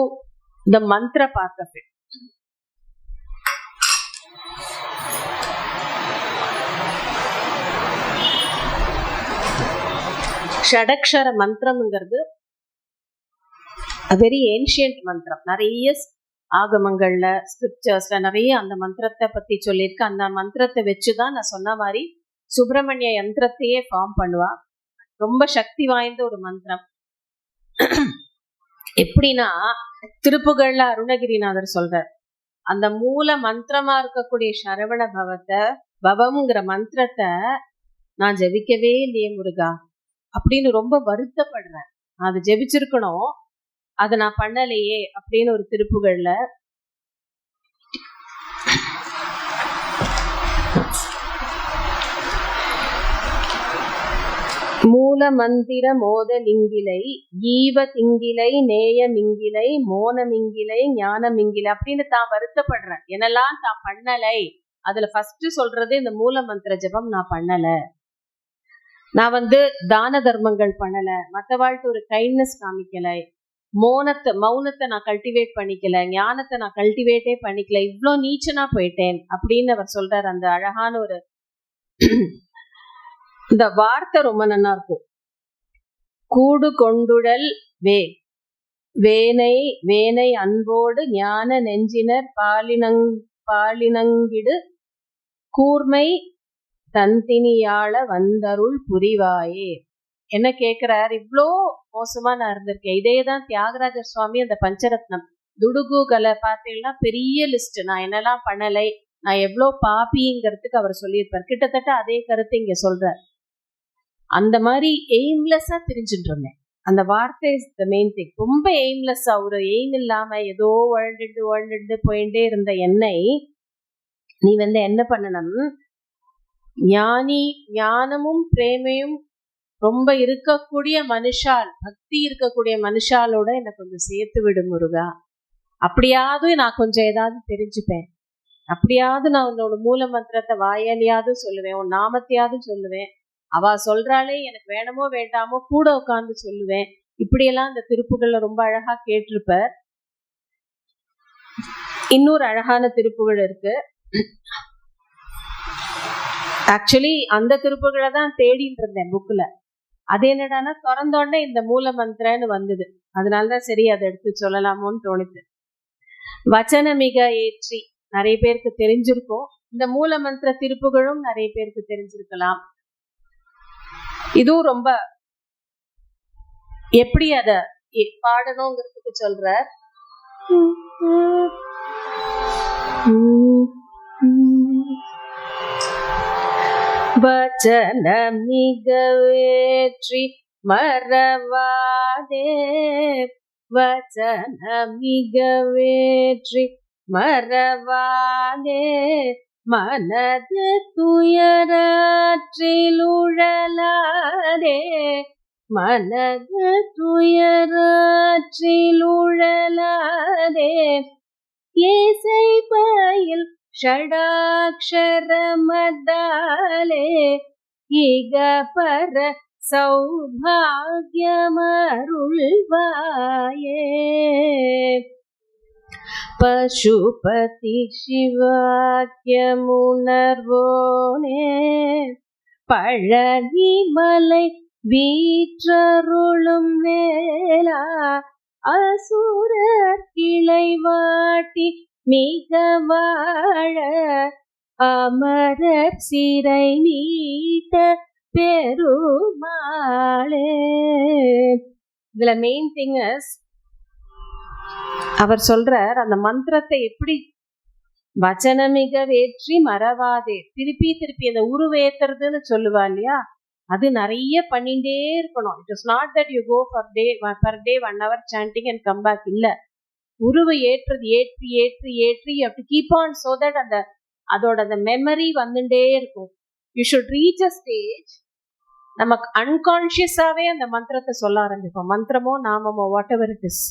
the mantra part of it. ஷடக்ஷர மந்திரம்ங்கிறது வெரி ஏன்ஷியன்ட் மந்திரம். நிறைய ஆகமங்கள்ல, ஸ்கிரிப்சர்ஸ்ல நிறைய அந்த மந்திரத்தை பத்தி சொல்லியிருக்கு. அந்த மந்திரத்தை வச்சுதான் நான் சொன்ன மாதிரி சுப்பிரமணிய யந்திரத்தையே ஃபார்ம் பண்ணுவா. ரொம்ப சக்தி வாய்ந்த ஒரு மந்திரம். எப்படின்னா திருப்புகள்ல அருணகிரிநாதர் சொல்றார், அந்த மூல மந்திரமா இருக்கக்கூடிய சரவண பவத்தை, பவம்ங்கிற மந்திரத்தை நான் ஜெபிக்கவே இல்லையே முருகா அப்படின்னு ரொம்ப வருத்தப்படுறேன். நான் அதை ஜெபிச்சிருக்கணும், அதை நான் பண்ணலையே அப்படின்னு ஒரு திருப்புகள்ல மூல மந்திர மோத லிங்கிலை ஈவ திங்கிலை நேய மிங்கிலை மோன மிங்கிலை ஞான மிங்கிலை அப்படின்னு தான் வருத்தப்படுறேன். என்னெல்லாம் தான் பண்ணலை. அதுல ஃபர்ஸ்ட் சொல்றது இந்த மூல மந்திர ஜபம் நான் பண்ணல. நான் தான தர்மங்கள் பண்ணல, மற்றவாழ்த்து ஒரு கைண்ட்னஸ் காமிக்கல, மௌனத்தை நான் கல்டிவேட் பண்ணிக்கல, ஞானத்தை நான் கல்டிவேட்டே பண்ணிக்கல, இவ்வளோ நீச்சனா போயிட்டேன் அப்படின்னு அவர் சொல்றார். அந்த அழகான ஒரு இந்த வார்த்தை ரொம்ப நல்லா இருக்கும். கூடு கொண்டுடல் வேனை வேனை அன்போடு ஞான நெஞ்சினர் பாலினங்கிடு கூர்மை தந்தினியாள வந்தருள் புரிவாயே. என்ன கேட்கிறார், இவ்வளோ மோசமா நான் இருந்திருக்கேன். இதேதான் தியாகராஜ சுவாமி அந்த பஞ்சரத்னம் துடுகுகளை பார்த்தீங்கன்னா பெரிய லிஸ்ட், நான் என்னெல்லாம் பண்ணலை, நான் எவ்வளோ பாப்பிங்கிறதுக்கு அவர் சொல்லியிருப்பார். கிட்டத்தட்ட அதே கருத்து இங்க சொல்றார். அந்த மாதிரி எய்ம்லெஸ்ஸா தெரிஞ்சுட்டு இருந்தேன். அந்த வார்த்தை இஸ் த மெயின் திங். ரொம்ப எய்ம்லெஸ்ஸா, ஒரு எய்ம் இல்லாம ஏதோ வளர்ந்துட்டு போயிட்டே இருந்த என்னை நீ என்ன பண்ணணும், ஞானமும் பிரேமையும் ரொம்ப இருக்கக்கூடிய மனுஷால், பக்தி இருக்கக்கூடிய மனுஷாலோட என்னை கொஞ்சம் சேர்த்து விடு முருகா. அப்படியாவது நான் கொஞ்சம் ஏதாவது தெரிஞ்சுப்பேன், அப்படியாவது நான் உன்னோட மூல மந்திரத்தை வாயாலியாவது சொல்லுவேன், உன் நாமத்தையாவது சொல்லுவேன், அவ சொல்றாளே எனக்கு வேணுமோ வேண்டாமோ கூட உட்கார்ந்து சொல்லுவேன். இப்படியெல்லாம் இந்த திருப்புகள்ல ரொம்ப அழகா கேட்டிருப்ப. இன்னொரு அழகான திருப்புகள் இருக்கு. ஆக்சுவலி அந்த திருப்புகளை தான் தேடிட்டு இருந்தேன் புக்ல. அது என்னடானா திறந்தோடனே இந்த மூல மந்திரன்னு வந்தது. அதனாலதான் சரி அதை எடுத்து சொல்லலாமோன்னு தோணுது. வச்சனமிக ஏற்றி நிறைய பேருக்கு தெரிஞ்சிருக்கும். இந்த மூல மந்திர திருப்புகளும் நிறைய பேருக்கு தெரிஞ்சிருக்கலாம். இதுவும் ரொம்ப எப்படி அத பாடணுங்கிறதுக்கு சொல்ற. வச்சனமிக வேற்றி மறவாதே, வச்சனமிக வேற்றி மறவாதே, மனது துயராற்றிலுழலாதே, மனது துயராற்றிலுழலாதே, இசை பயில் ஷடாக்ஷரமதாலே, இக பர சௌபாக்யமருள்வாயே. பசுபதி சிவாக்கியமுணர்வோனே, பழனி மலை வீற்றருளும் வேளா, அசுரர் கிளை வாட்டி மிக வாழ, அமரர் சிறை நீட்ட பெருமாளே. இதுல மெயின் திங் இஸ், அவர் சொல்றார் அந்த மந்திரத்தை எப்படி வச்சனமிக வேற்றி மறவாதே, திருப்பி திருப்பி அந்த உருவேத்துறதுன்னு சொல்லுவா இல்லையா, அது நிறைய பண்ணிட்டே இருக்கணும். It is not that you go per day 1 hour chanting and come back. இல்ல, உருவை ஏற்றுறது ஏற்றி ஏற்றி ஏற்றி அப்படி கீப் ஆன், சோ தட் அந்த அதோட அந்த மெமரி வந்துட்டே இருக்கும். You should reach a stage நமக்கு அன்கான்ஷியஸாவே அந்த மந்திரத்தை சொல்ல ஆரம்பிப்போம். மந்திரமோ நாமமோ வாட் எவர் இட் இஸ்,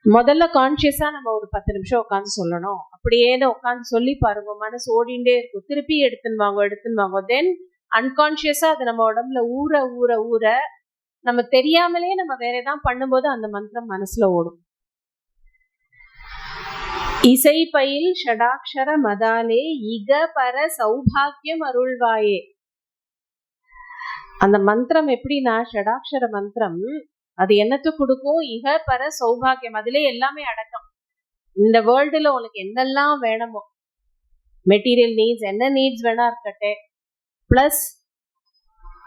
முதல்ல கான்ஷியஸா நம்ம ஒரு 10 நிமிஷம் உட்காந்து சொல்லணும். அப்படியே உட்காந்து சொல்லி பாருங்க, மனசு ஓடிண்டே இருக்கும். திருப்பி எடுத்துன்னு வாங்க. தென் அன்கான்ஷியஸா அது நம்ம உடம்புல ஊற ஊற ஊற நம்ம தெரியாமலே நம்ம வேற ஏதாவது பண்ணும்போது அந்த மந்திரம் மனசுல ஓடும். இசை பயில் ஷடாக்ஷர மதாலே, இக பர சௌபாகியம் அருள்வாயே. அந்த மந்திரம் எப்படின்னா, ஷடாக்ஷர மந்திரம் அது என்னத்து கொடுக்கும்? இக பர சௌபாகியம். அதுல எல்லாமே அடக்கம். இந்த வேர்ல்டுல உனக்கு என்னெல்லாம் வேணுமோ, மெட்டீரியல் நீட்ஸ், என்ன நீட்ஸ் வேணா இருக்கட்டே, பிளஸ்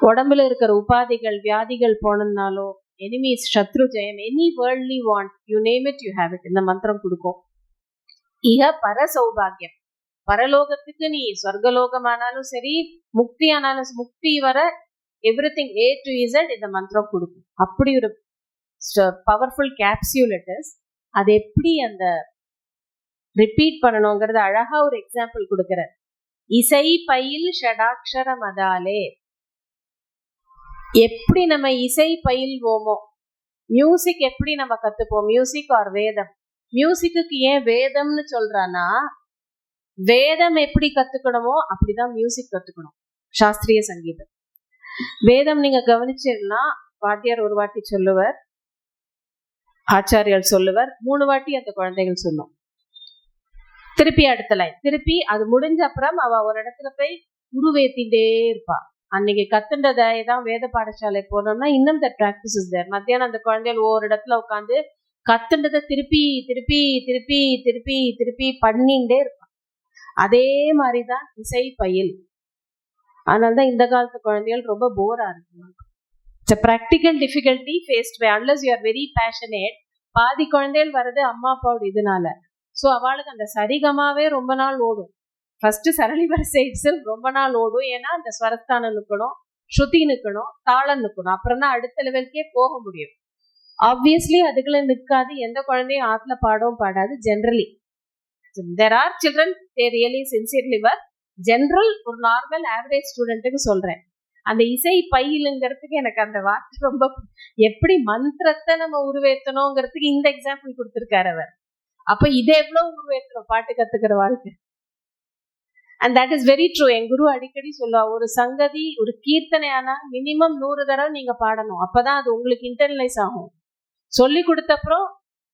உடம்புல இருக்கிற உபாதிகள் வியாதிகள் போனதுனாலோ, எனிமீஸ் சத்ரு ஜெயம், any worldly want, you name it, you have it. இந்த மந்திரம் கொடுக்கும். இக பர சௌபாகியம், பரலோகத்துக்கு நீ சொர்க்கலோகமானாலும் சரி, முக்தி ஆனாலும், முக்தி வர எவ்ரிதிங் A to Z இந்த மந்திரம் கொடுக்கும். அப்படி ஒரு பவர்ஃபுல் கேப்சியூல் இட் இஸ். அது எப்படி அந்த ரிப்பீட் பண்ணணுங்கிறது அழகா ஒரு எக்ஸாம்பிள் கொடுக்கிறார். இசை பயில் ஷடாக்ஷர மதாலே, எப்படி நம்ம இசை பயில்வோமோ, மியூசிக் எப்படி நம்ம கத்துப்போம், மியூசிக் ஆர் வேதம். மியூசிக்கு ஏன் வேதம்னு சொல்றானா, வேதம் எப்படி கத்துக்கணுமோ அப்படிதான் மியூசிக் கத்துக்கணும். சாஸ்திரிய சங்கீதம் வேதம் நீங்க கவனிச்சிருந்தா, வாத்தியார் ஒரு வாட்டி சொல்லுவார், ஆச்சாரியால் சொல்லுவார், 3 வாட்டி அந்த குழந்தைகள் சொல்லும். திருப்பி அடுத்த லைன், திருப்பி அது முடிஞ்ச அப்புறம் அவ ஒரு இடத்துல போய் உருவேத்திட்டே இருப்பா. அன்னைக்கு கத்துண்டதை தான் வேத பாடசாலை போனோம்னா இன்னும் தட் பிராக்டிஸ் இஸ் தேர். மத்தியானம் அந்த குழந்தைகள் ஒவ்வொரு இடத்துல உட்காந்து கத்துண்டதை திருப்பி திருப்பி திருப்பி திருப்பி திருப்பி பண்ணிட்டே இருப்பான். அதே மாதிரிதான் இசை பயில். அதனால்தான் இந்த காலத்து குழந்தைகள் ரொம்ப போரா இருக்கு. It's a practical difficulty faced by, unless you are very passionate. பாதி குழந்தைகள் வர்றது அம்மா அப்பாவோட இதனால. ஸோ அவளுக்கு அந்த சரிகமாவே ரொம்ப நாள் ஓடும். ஃபர்ஸ்ட் சரளி வரிசை ரொம்ப நாள் ஓடும். ஏன்னா அந்த ஸ்வரஸ்தானம் நிற்கணும், ஸ்ருதி நிற்கணும், தாளம் நிற்கணும். அப்புறம் தான் அடுத்த லெவலுக்கே போக முடியும். ஆப்வியஸ்லி அதுக்குள்ள நிற்காது. எந்த குழந்தையும் ஆத்துல பாடவும் பாடாது. Generally there are children they really sincerely work. General ஒரு நார்மல் ஆவரேஜ் ஸ்டூடெண்ட்டுக்கு சொல்றேன். அந்த இசை பயிலுங்கிறதுக்கு எனக்கு அந்த வார்த்தை ரொம்ப, எப்படி மந்திரத்தை நம்ம உருவேற்றணுங்கிறதுக்கு இந்த எக்ஸாம்பிள் கொடுத்திருக்காரு அவர். அப்ப இதை எவ்வளவு உருவேற்றணும் பாட்டு கத்துக்கிற வாழ்க்கை. And that is very true. என் குரு அடிக்கடி சொல்லுவா, ஒரு சங்கதி ஒரு கீர்த்தனை ஆனா மினிமம் 100 தடவை நீங்க பாடணும், அப்பதான் அது உங்களுக்கு இன்டர்னலைஸ் ஆகும். சொல்லி கொடுத்தப்புறம்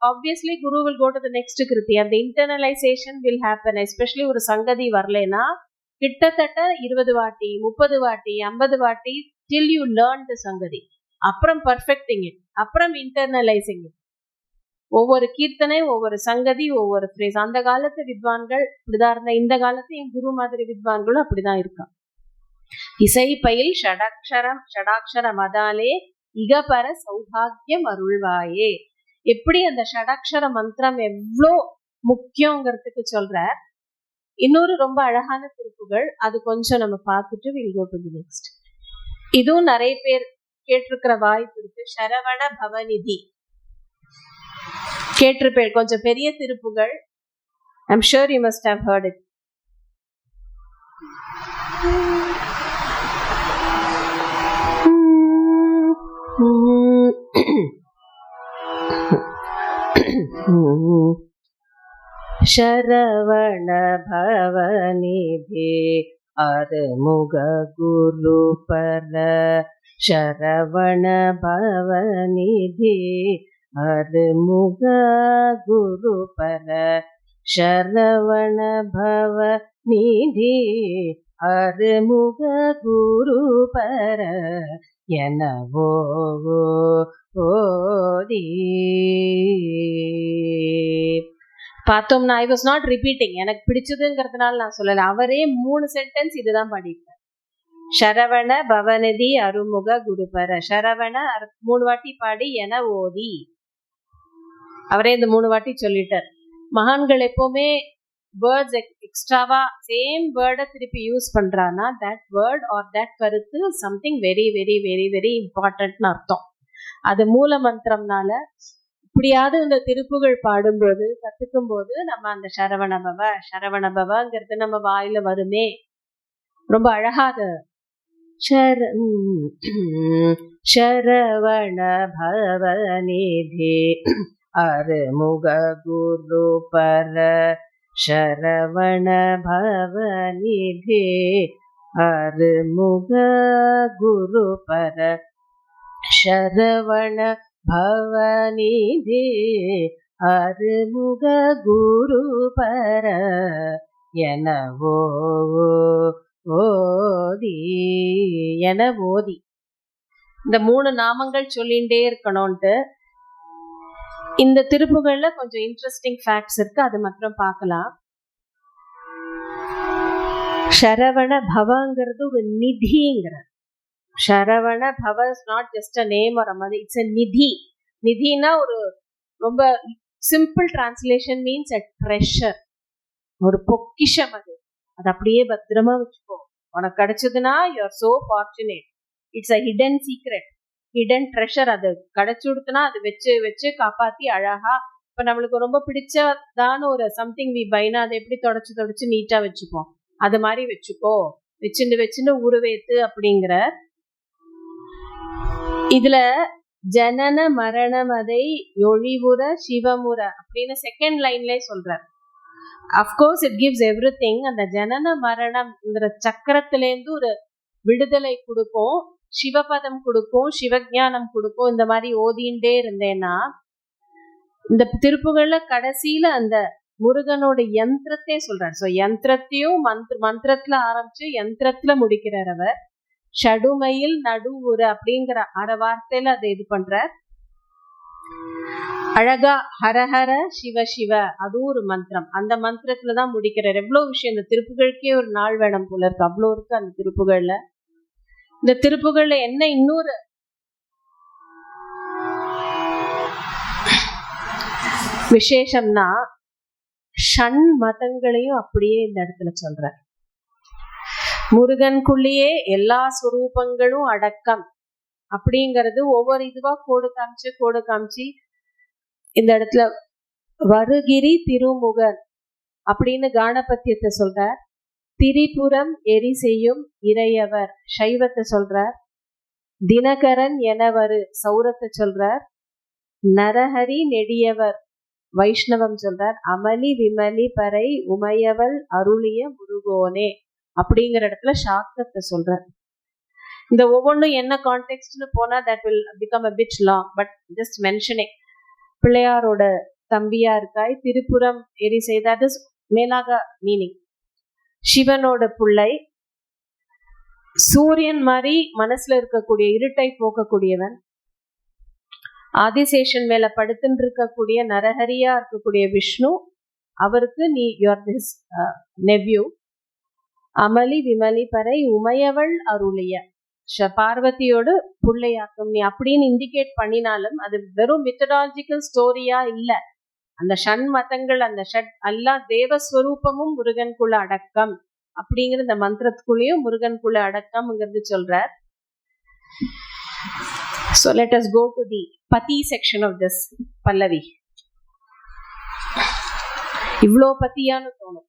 obviously guru will go to the next kriti. அந்த இன்டர்னலைசேஷன் வில் ஹேப்பன். எஸ்பெஷலி ஒரு சங்கதி வரலைன்னா கிட்டத்தட்ட 20 வாட்டி 30 வாட்டி 50 வாட்டி till you learn the சங்கதி. அப்புறம் பர்ஃபெக்டிங் இட், அப்புறம் இன்டர்னலைசிங் இட். ஒவ்வொரு கீர்த்தனை, ஒவ்வொரு சங்கதி, ஒவ்வொரு ஃப்ரேஸ். அந்த காலத்து வித்வான்கள் இப்படிதான் இருந்தா, இந்த காலத்து என் குரு மாதிரி வித்வான்களும் அப்படிதான் இருக்கான். இசை பயில் ஷடாட்சர மதாலே இகபர சௌபாகியம் அருள்வாயே. எப்படி அந்த ஷடாட்சர மந்திரம் எவ்வளோ முக்கியங்கிறதுக்கு சொல்ற. இன்னொரு ரொம்ப அழகான திருப்புகள், அது கொஞ்சம் நம்ம பார்த்துட்டு we'll go to the next. இதுவும் நிறைய பேர் கேட்டிருக்கிற வாய்ப்பு இருக்கு. சரவண பவநிதி கேட்டிருப்பேன். கொஞ்சம் பெரிய திருப்புகள். I'm sure you must have heard it. Sharavana ಭವನಿಧಿ ಅರಮುಗ ಗುರು ಪರ. ಶರವಣ ಭವನಿಧಿ ಅರಮುಗ ಗುರು ಪರ. ಶರವಣ ಭವನಿಧಿ ಅರಮುಗ ಗುರು ಪರ எனவோ ஓதி. பார்த்தோம்னா ஐ வாஸ் நாட் ரிப்பீட்டிங், எனக்கு பிடிச்சதுங்கிறதுனால நான் சொல்லல. அவரே 3 சென்டென்ஸ் இதுதான் பாடிட்டார். சரவண பவநிதி அருமுக குருபர. சரவண 3 வாட்டி பாடி என ஓதி. அவரே இந்த 3 வாட்டி சொல்லிட்டார். மகான்கள் எப்பவுமே வேர்ட்ஸ் எக்ஸ்ட்ராவா சேம் வேர்டை திருப்பி யூஸ் பண்றான்னா தட் வேர்ட் ஆர் தட் கருத்து something very very very very இம்பார்ட்டன்ட்னு அர்த்தம். அது மூல மந்திரம்னால இப்படியாவது இந்த திருப்புகள் பாடும்போது கத்துக்கும் போது நம்ம அந்த சரவணபவங்கிறது நம்ம வாயில வருமே. ரொம்ப அழகாத சரவண பவநிதி அருமுக குரு பர. ಶರವಣ ಭವನಿಧಿ ಅರುಮುಗ ಗುರು ಪರ. ಶರವಣ ಭವನಿಧಿ ಅರುಮುಗ ಗುರು ಪರ எனவோ ஓதி. என ஓதி. இந்த 3 நாமங்கள் சொல்லிகிட்டே இருக்கணும்ட்டு. இந்த திருப்புகள்ல கொஞ்சம் இன்ட்ரெஸ்டிங் ஃபேக்ட்ஸ் இருக்கு, அது மாத்திரம் பார்க்கலாம். சரவண பவங்கிறது ஒரு நிதிங்கிற. Saravana Bhava is not just a name or மாதிரி, இட்ஸ் அ நிதி. நிதினா ஒரு ரொம்ப simple translation means a treasure, ஒரு பொக்கிஷம். அது அப்படியே பத்திரமா வச்சுக்கோ. உனக்கு கிடைச்சதுன்னா you are so fortunate. It's a hidden secret, hidden treasure. அது கிடைச்சு கொடுத்தனா அது வச்சு வச்சு காப்பாத்தி அழகா. இப்ப நம்மளுக்கு ரொம்ப பிடிச்சதான ஒரு சம்திங் வி பைனா அதை எப்படி தொடச்சு நீட்டா வச்சுப்போம், அது மாதிரி வச்சுக்கோ. வச்சுண்டு உருவேத்து அப்படிங்கிற. இதுல ஜனன மரணம் அதை ஒழிவுற சிவமுற அப்படின்னு செகண்ட் லைன்ல சொல்றார். Of course it gives every thing. அந்த ஜனன மரணம்ங்கிற சக்கரத்திலேருந்து ஒரு விடுதலை கொடுக்கும், சிவபதம் கொடுக்கும், சிவஞானம் கொடுக்கும். இந்த மாதிரி ஓதிண்டே இருந்தேன்னா இந்த திருப்புகள்ல கடைசியில அந்த முருகனோட யந்திரத்தை சொல்றார். ஸோ யந்திரத்தையும் மந்திரத்துல ஆரம்பிச்சு யந்திரத்துல முடிக்கிறார் அவர். ஷடுமையில் நடுவுற அப்படிங்கிற அரை வார்த்தையில அதை இது பண்றார். அழகா ஹரஹர சிவ சிவ அதுவும் ஒரு மந்திரம், அந்த மந்திரத்துலதான் முடிக்கிறார். எவ்வளவு விஷயம். இந்த திருப்புகளுக்கே ஒரு நாள் வேணும் போல இருக்கு, அவ்வளோ இருக்கு அந்த திருப்புகள்ல. இந்த திருப்புகள்ல என்ன இன்னொரு விசேஷம்னா ஷண் மதங்களையும் அப்படியே இந்த இடத்துல சொல்ற. முருகனுக்குள்ளேயே எல்லா ஸ்வரூபங்களும் அடக்கம் அப்படிங்கிறது ஒவ்வொரு இதுவா கோடு காமிச்சு இந்த இடத்துல வருகிரி திருமுகன் அப்படின்னு கானபத்தியத்தை சொல்ற. திரிபுரம் எரி செய்யும் இறையவர் சைவத்தை சொல்றார். தினகரன் எனவரு சௌரத்தை சொல்றார். நரஹரி நெடியவர் வைஷ்ணவம் சொல்றார். அமளி விமலி பறை உமையவள் அருளிய முருகோனே அப்படிங்கிற இடத்துல சாக்தத்தை சொல்றார். இந்த ஒவ்வொன்றும் என்ன கான்டெக்ட்னு போனா that will become a bit long, but just mentioning. பிள்ளையாரோட தம்பியா இருக்காய், திருப்புறம் எரி செய்தார், மேலாக மீனிங். சிவனோட பிள்ளை, சூரியன் மாதிரி மனசுல இருக்கக்கூடிய இருட்டை போக்கக்கூடியவன், ஆதிசேஷன் மேல படுத்துட்டு இருக்கக்கூடிய நரஹரியா இருக்கக்கூடிய விஷ்ணு, அவருக்கு நீ யுவர் திஸ் நெவ்யூ. அமளி விமலி பறை உமையவள் அருளிய, பார்வதியோடு புள்ளையாக்கும் நீ அப்படின்னு இண்டிகேட் பண்ணினாலும் அது வெறும் மித்தடாலஜிக்கல் ஸ்டோரியா இல்ல. அந்த ஷண் மதங்கள், அந்த எல்லா தேவஸ்வரூபமும் முருகனுக்குள்ள அடக்கம் அப்படிங்கிற இந்த மந்திரத்துக்குள்ளேயும் முருகனுக்குள்ள அடக்கம்ங்கிறது சொல்றார். So let us go to the Pati section of this Pallavi. இவ்வளோ பத்தியான்னு தோணும்.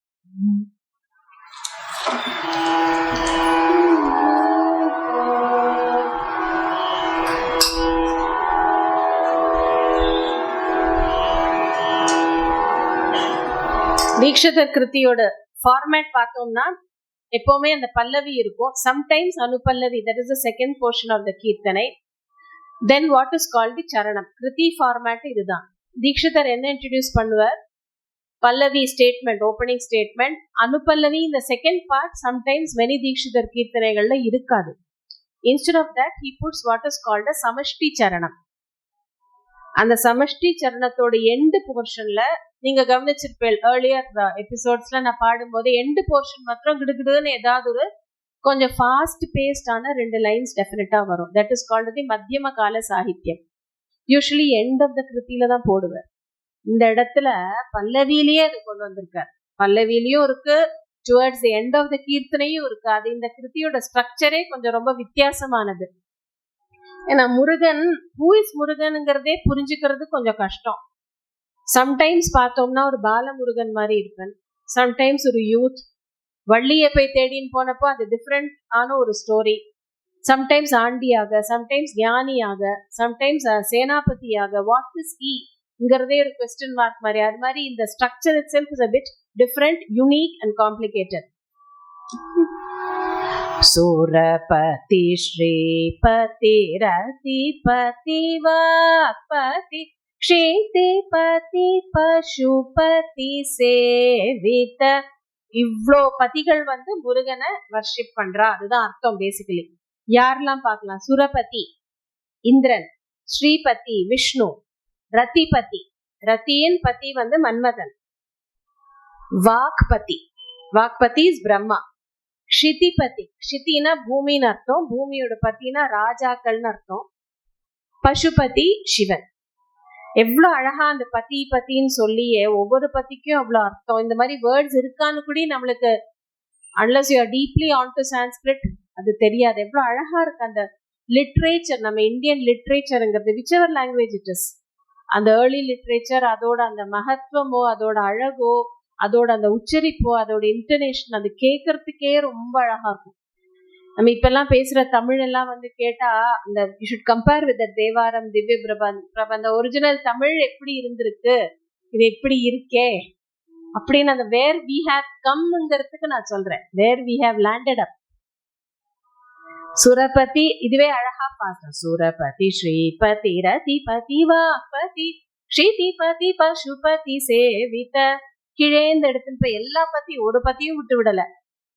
தீக்ஷிதர் கிருத்தியோட ஃபார்மேட் பார்த்தோம்னா எப்பவுமே அந்த பல்லவி இருக்கும். Sometimes anupallavi, that is the second portion of the keerthanai. Then what is called the charanam. Kriti format இதுதான். தீக்ஷிதர் என்ன இன்ட்ரடியூஸ் பண்ணுவார்? Pallavi statement, opening statement. Anupallavi இந்த second part sometimes many Dikshitar கீர்த்தனைகள்ல இருக்காது. Instead of that he puts what is called a samashti charanam. அந்த சமஷ்டி சரணத்தோட எண்டு போர்ஷன்ல நீங்க கவனிச்சிருப்பேன், ஏர்லியர் எபிசோட்ஸ்ல நான் பாடும்போது எண்டு போர்ஷன் மாத்திரம் கிடுகிடுன்னு ஏதாவது ஒரு கொஞ்சம் ஃபாஸ்ட் பேஸ்டான 2 லைன்ஸ் டெஃபினட்டா வரும். தட் இஸ் கால்ட் தி மத்தியம கால சாகித்யம். யூஸ்வலி எண்ட் ஆஃப் த கிருத்தியில தான் போடுவார். இந்த இடத்துல பல்லவியிலேயே அது கொண்டு வந்திருக்கார். பல்லவியிலையும் இருக்கு, towards the end of the கீர்த்தனையும் இருக்கு. அது இந்த கிருத்தியோட ஸ்ட்ரக்சரே கொஞ்சம் ரொம்ப வித்தியாசமானது. ஏன்னா முருகன், ஹூ இஸ் முருகனுங்கிறதே புரிஞ்சுக்கிறது கொஞ்சம் கஷ்டம். சம்டைம்ஸ் பார்த்தோம்னா ஒரு பாலமுருகன் மாதிரி இருப்பேன், சம்டைம்ஸ் ஒரு யூத். வள்ளியை போய் தேடின்னு போனப்போ அது டிஃப்ரெண்ட் ஆன ஒரு ஸ்டோரி. சம்டைம்ஸ் ஆண்டியாக, சம்டைம்ஸ் ஞானியாக, சம்டைம்ஸ் சேனாபதியாக. வாட் இஸ் ஈங்கிறதே ஒரு கொஸ்டின் மார்க் மாதிரி. அது மாதிரி இந்த structure itself is a bit different, unique and complicated. சூரபதி ஸ்ரீபதி ரதிபதி வாக்பதி க்ஷேதிபதி பசுபதி சேவித. இவ்வளோ பதிகள் முருகனை வர்ஷிப் பண்றா. அதுதான் அர்த்தம் பேசிக்கலி. யாரெல்லாம் பார்க்கலாம்? சுரபதி இந்திரன், ஸ்ரீபதி விஷ்ணு, ரதிபதி, ரத்தியின் பதி மன்மதன், வாக்பதி, வாக்பதி இஸ் பிரம்மா, க்ஷிதிபதி, க்ஷிதினா பூமின்னு அர்த்தம், பூமியோட பத்தினா ராஜாக்கள்னு அர்த்தம், பசுபதி சிவன். எவ்வளோ அழகா அந்த பதி பத்தின்னு சொல்லியே ஒவ்வொரு பத்திக்கும் அவ்வளோ அர்த்தம். இந்த மாதிரி வேர்ட்ஸ் இருக்கான்னு கூட நம்மளுக்கு unless you are deeply onto Sanskrit அது தெரியாது. எவ்வளோ அழகா இருக்கு அந்த லிட்ரேச்சர். நம்ம இந்தியன் லிட்ரேச்சருங்கிறது whichever language it is, அந்த ஏர்லி லிட்ரேச்சர், அதோட அந்த மகத்துவமோ, அதோட அழகோ, அதோட அந்த உச்சரிப்போ, அதோட இன்டர்நேஷன், அது கேட்கறதுக்கே ரொம்ப அழகா இருக்கும். நம்ம இப்பெல்லாம் பேசுற தமிழ் எல்லாம் கேட்டா இந்த you should compare with Thevaram, திவ்ய பிரபந்த ஒரிஜினல் தமிழ் எப்படி இருந்திருக்கு, இது எப்படி இருக்கே அப்படின்னு அந்த வேர் வி ஹேவ் கம்ங்கிறதுக்கு நான் சொல்றேன். வேர் வி ஹேவ் லேண்டட் அப். சுரபதி இதுவே அழகா பார்த்தோம். சுரபதி ஸ்ரீபதி ரதிபதி வாக்பதி க்ஷிதிபதி பசுபதி சேவித. கீழேந்து எடுத்துன்னு போய் எல்லா பத்தியும் ஒரு பத்தியும் விட்டு விடல.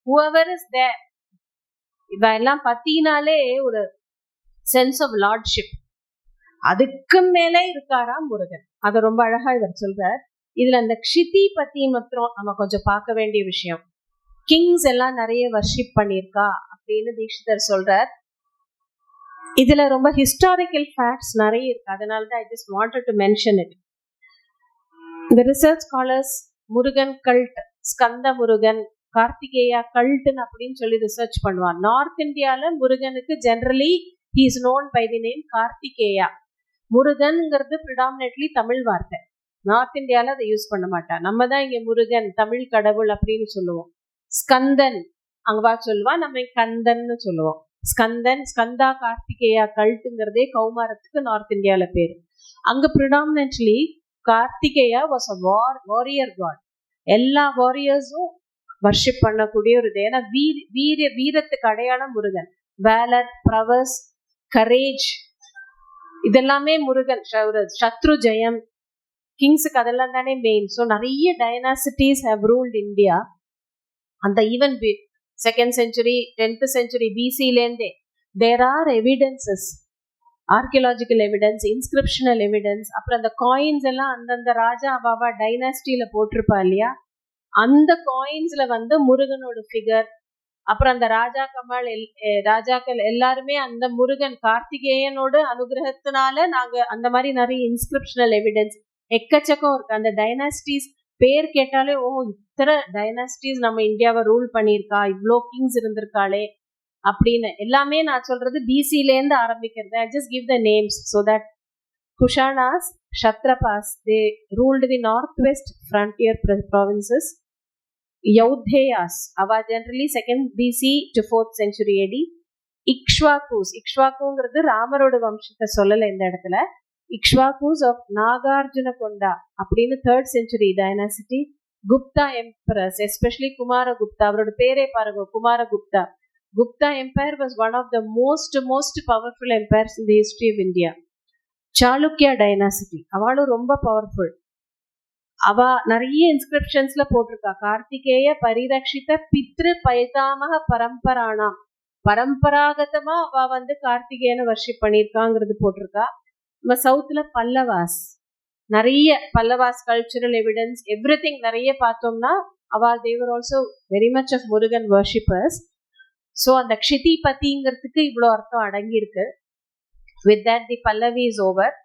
whoever is there, இவ எல்லாம் பத்தினாலே ஒரு சென்ஸ் ஆஃப் லார்ட்ஷிப், அதுக்கு மேலே இருக்காராம் முருகன். அதை ரொம்ப அழகா இவர் சொல்றார். இதுல அந்த க்ஷிதி பத்தி மாத்திரம் நம்ம கொஞ்சம் பார்க்க வேண்டிய விஷயம். கிங்ஸ் எல்லாம் நிறைய வர்ஷிப் பண்ணியிருக்கா அப்படின்னு தீக்ஷிதர் சொல்றார். இதுல ரொம்ப ஹிஸ்டாரிக்கல் ஃபேக்ட்ஸ் நிறைய இருக்கு. அதனாலதான் I just wanted to mention it. The research scholars Murugan cult, Skanda Murugan, Kartikeya கல்ட்னு அப்படின்னு சொல்லி ரிசர்ச் பண்ணுவான். நார்த் இந்தியால முருகனுக்கு generally he is known by the name Kartikeya. முருகன்ங்கிறது ப்ரிடாமினெட்லி தமிழ் வார்த்தை. நார்த் இந்தியால அதை யூஸ் பண்ண மாட்டான். நம்ம தான் இங்க முருகன் தமிழ் கடவுள் அப்படின்னு சொல்லுவோம். ஸ்கந்தன் அங்கவா சொல்லுவா, நம்ம கந்தன்னு சொல்லுவோம். ஸ்கந்தன், ஸ்கந்தா கார்த்திகேயா கல்ட்டுங்கிறதே கௌமாரத்துக்கு நார்த் இந்தியால பேரு. அங்க predominantly Karthikeya was a warrior god. எல்லா வாரியர்ஸும் வர்ஷிப் பண்ணக்கூடிய ஒரு இது. ஏன்னா வீரத்துக்கு அடையாளம் முருகன். வேலர், பிரவஸ், கரேஜ், இதெல்லாமே முருகன். சத்ரு ஜெயம், கிங்ஸுக்கு அதெல்லாம் தானே மெயின். ஸோ நிறைய டைனாசிட்டிஸ் ஹேவ் ரூல்ட் இந்தியா. அந்த even 2nd century 10th century BC-லேருந்தே there are evidences, archaeological evidence, inscriptional evidence. அப்புறம் அந்த காயின்ஸ் எல்லாம் அந்தந்த ராஜா அவாவா டைனாஸ்டியில போட்டிருப்பா இல்லையா, அந்த காயின்ஸ்ல வந்து முருகனோட ஃபிகர், அப்புறம் அந்த ராஜாக்கள் எல்லாருமே அந்த முருகன் கார்த்திகேயனோட அனுகிரகத்தினால நாங்க அந்த மாதிரி நிறைய இன்ஸ்கிரிப்ஷனல் எவிடன்ஸ் எக்கச்சக்கம் இருக்கு. அந்த டைனாஸ்டிஸ் பேர் கேட்டாலே ஓ இத்தனை டைனாஸ்டிஸ் நம்ம இந்தியாவை ரூல் பண்ணியிருக்கா, இவ்வளோ கிங்ஸ் இருந்திருக்காளே அப்படின்னு. எல்லாமே நான் சொல்றது பிசிலேருந்து ஆரம்பிக்கிறது. I just give the names so that Kushanas, Kshatrapas, they ruled the north west frontier provinces. Yaudheyas, அவ generally 2nd BC to 4th century AD. Ikshvakus, இக்ஷ்வாகுங்கிறது ராமரோட வம்சத்தை சொல்லலை இந்த இடத்துல. இக்ஷ்வாகூஸ் ஆஃப் நாகார்ஜுன கொண்டா அப்படின்னு 3rd century dynasty. Gupta emperors, especially Kumaragupta, அவரோட பேரே பாருங்க, Kumaragupta. Gupta empire was one of the most powerful empires in the history of India. Chalukya dynasty, அவளும் ரொம்ப பவர்ஃபுல். அவ நிறைய இன்ஸ்கிரிப்ஷன்ஸ்ல போட்டிருக்கா, கார்த்திகேய பரிரக்ஷித பித்ரு பைதாமக பரம்பரானாம், பரம்பராகதமா அவ வந்து கார்த்திகேயனை வர்ஷிப் பண்ணியிருக்காங்கிறது போட்டிருக்கா. நம்ம சவுத்துல பல்லவாஸ், நிறைய பல்லவாஸ் கல்ச்சுரல் எவிடன்ஸ் எவ்ரிதிங் நிறைய பார்த்தோம்னா அவ they were also very much of Murugan worshippers. So அந்த க்ஷிதி பத்திங்கிறதுக்கு இவ்வளோ அர்த்தம் அடங்கியிருக்கு. With that the pallavi is over.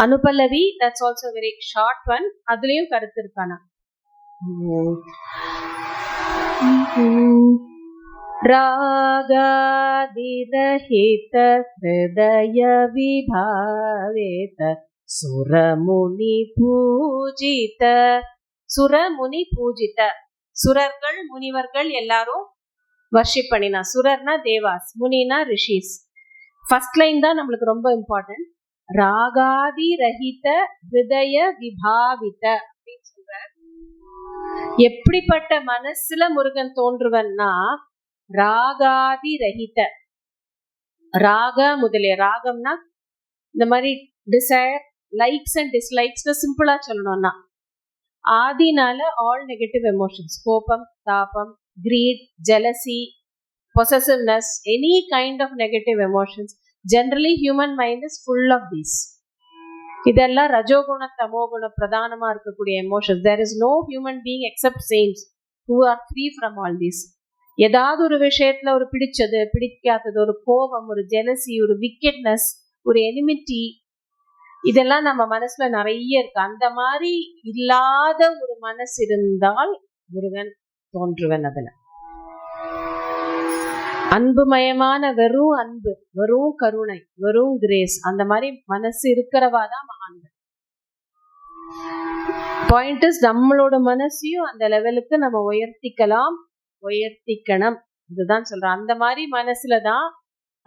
Anupallavi, that's also very short one, அதுலயும் கருத்து இருக்கானா. ராகாதிரஹித ஹிருதய விபாவேத சுரமுனி பூஜித. சுரமுனி பூஜித, சுரர்கள் முனிவர்கள் எல்லாரும் வர்ஷிப் பண்ணினா. சுரர்னா தேவாஸ், முனினா ரிஷிஸ். ஃபர்ஸ்ட் லைன் தான் நம்மளுக்கு ரொம்ப இம்பார்ட்டன்ட். ராகாதி ரஹித ஹிருதய விபாவித அப்படின்னு சொல்ற. எப்படிப்பட்ட மனசுல முருகன் தோன்றுவன்னா ராகாதி ரஹித, ராக முதலிய, ராகம்னா இந்த மாதிரி டிசைர், லைக்ஸ் அண்ட் டிஸ்லைக்ஸ் சிம்பிளா சொல்லணும்னா, ஆதினால ஆல் நெகட்டிவ் எமோஷன்ஸ், கோபம், தாபம், greed, jealousy, possessiveness, any kind of negative emotions. Generally human mind is full of these. இதெல்லாம் ரஜோகுண தமோகுண பிரதானமா இருக்கக்கூடிய emotions. There is no human being except saints who are free from all these. ஏதாவது ஒரு விஷயத்துல ஒரு பிடிச்சது பிடிக்காதது, ஒரு கோபம், ஒரு ஜெலசி, ஒரு விக்கெட்னஸ், ஒரு எனிமிட்டி, இதெல்லாம் நம்ம மனசுல நிறைய இருக்கு. அந்த மாதிரி இல்லாத ஒரு மனசு இருந்தால் முருகன் தோன்றுவன். அதுல அன்புமயமான வெறும் அன்பு, வெறும் கருணை, வெறும் கிரேஸ், அந்த மாதிரி மனசு இருக்கிறவாதான் மகான்கள். பாயிண்ட் இஸ் நம்மளோட மனசையும் அந்த லெவலுக்கு நம்ம உயர்த்திக்கலாம், உயர்த்திக்கணும். இதுதான் சொல்றேன். அந்த மாதிரி மனசுலதான்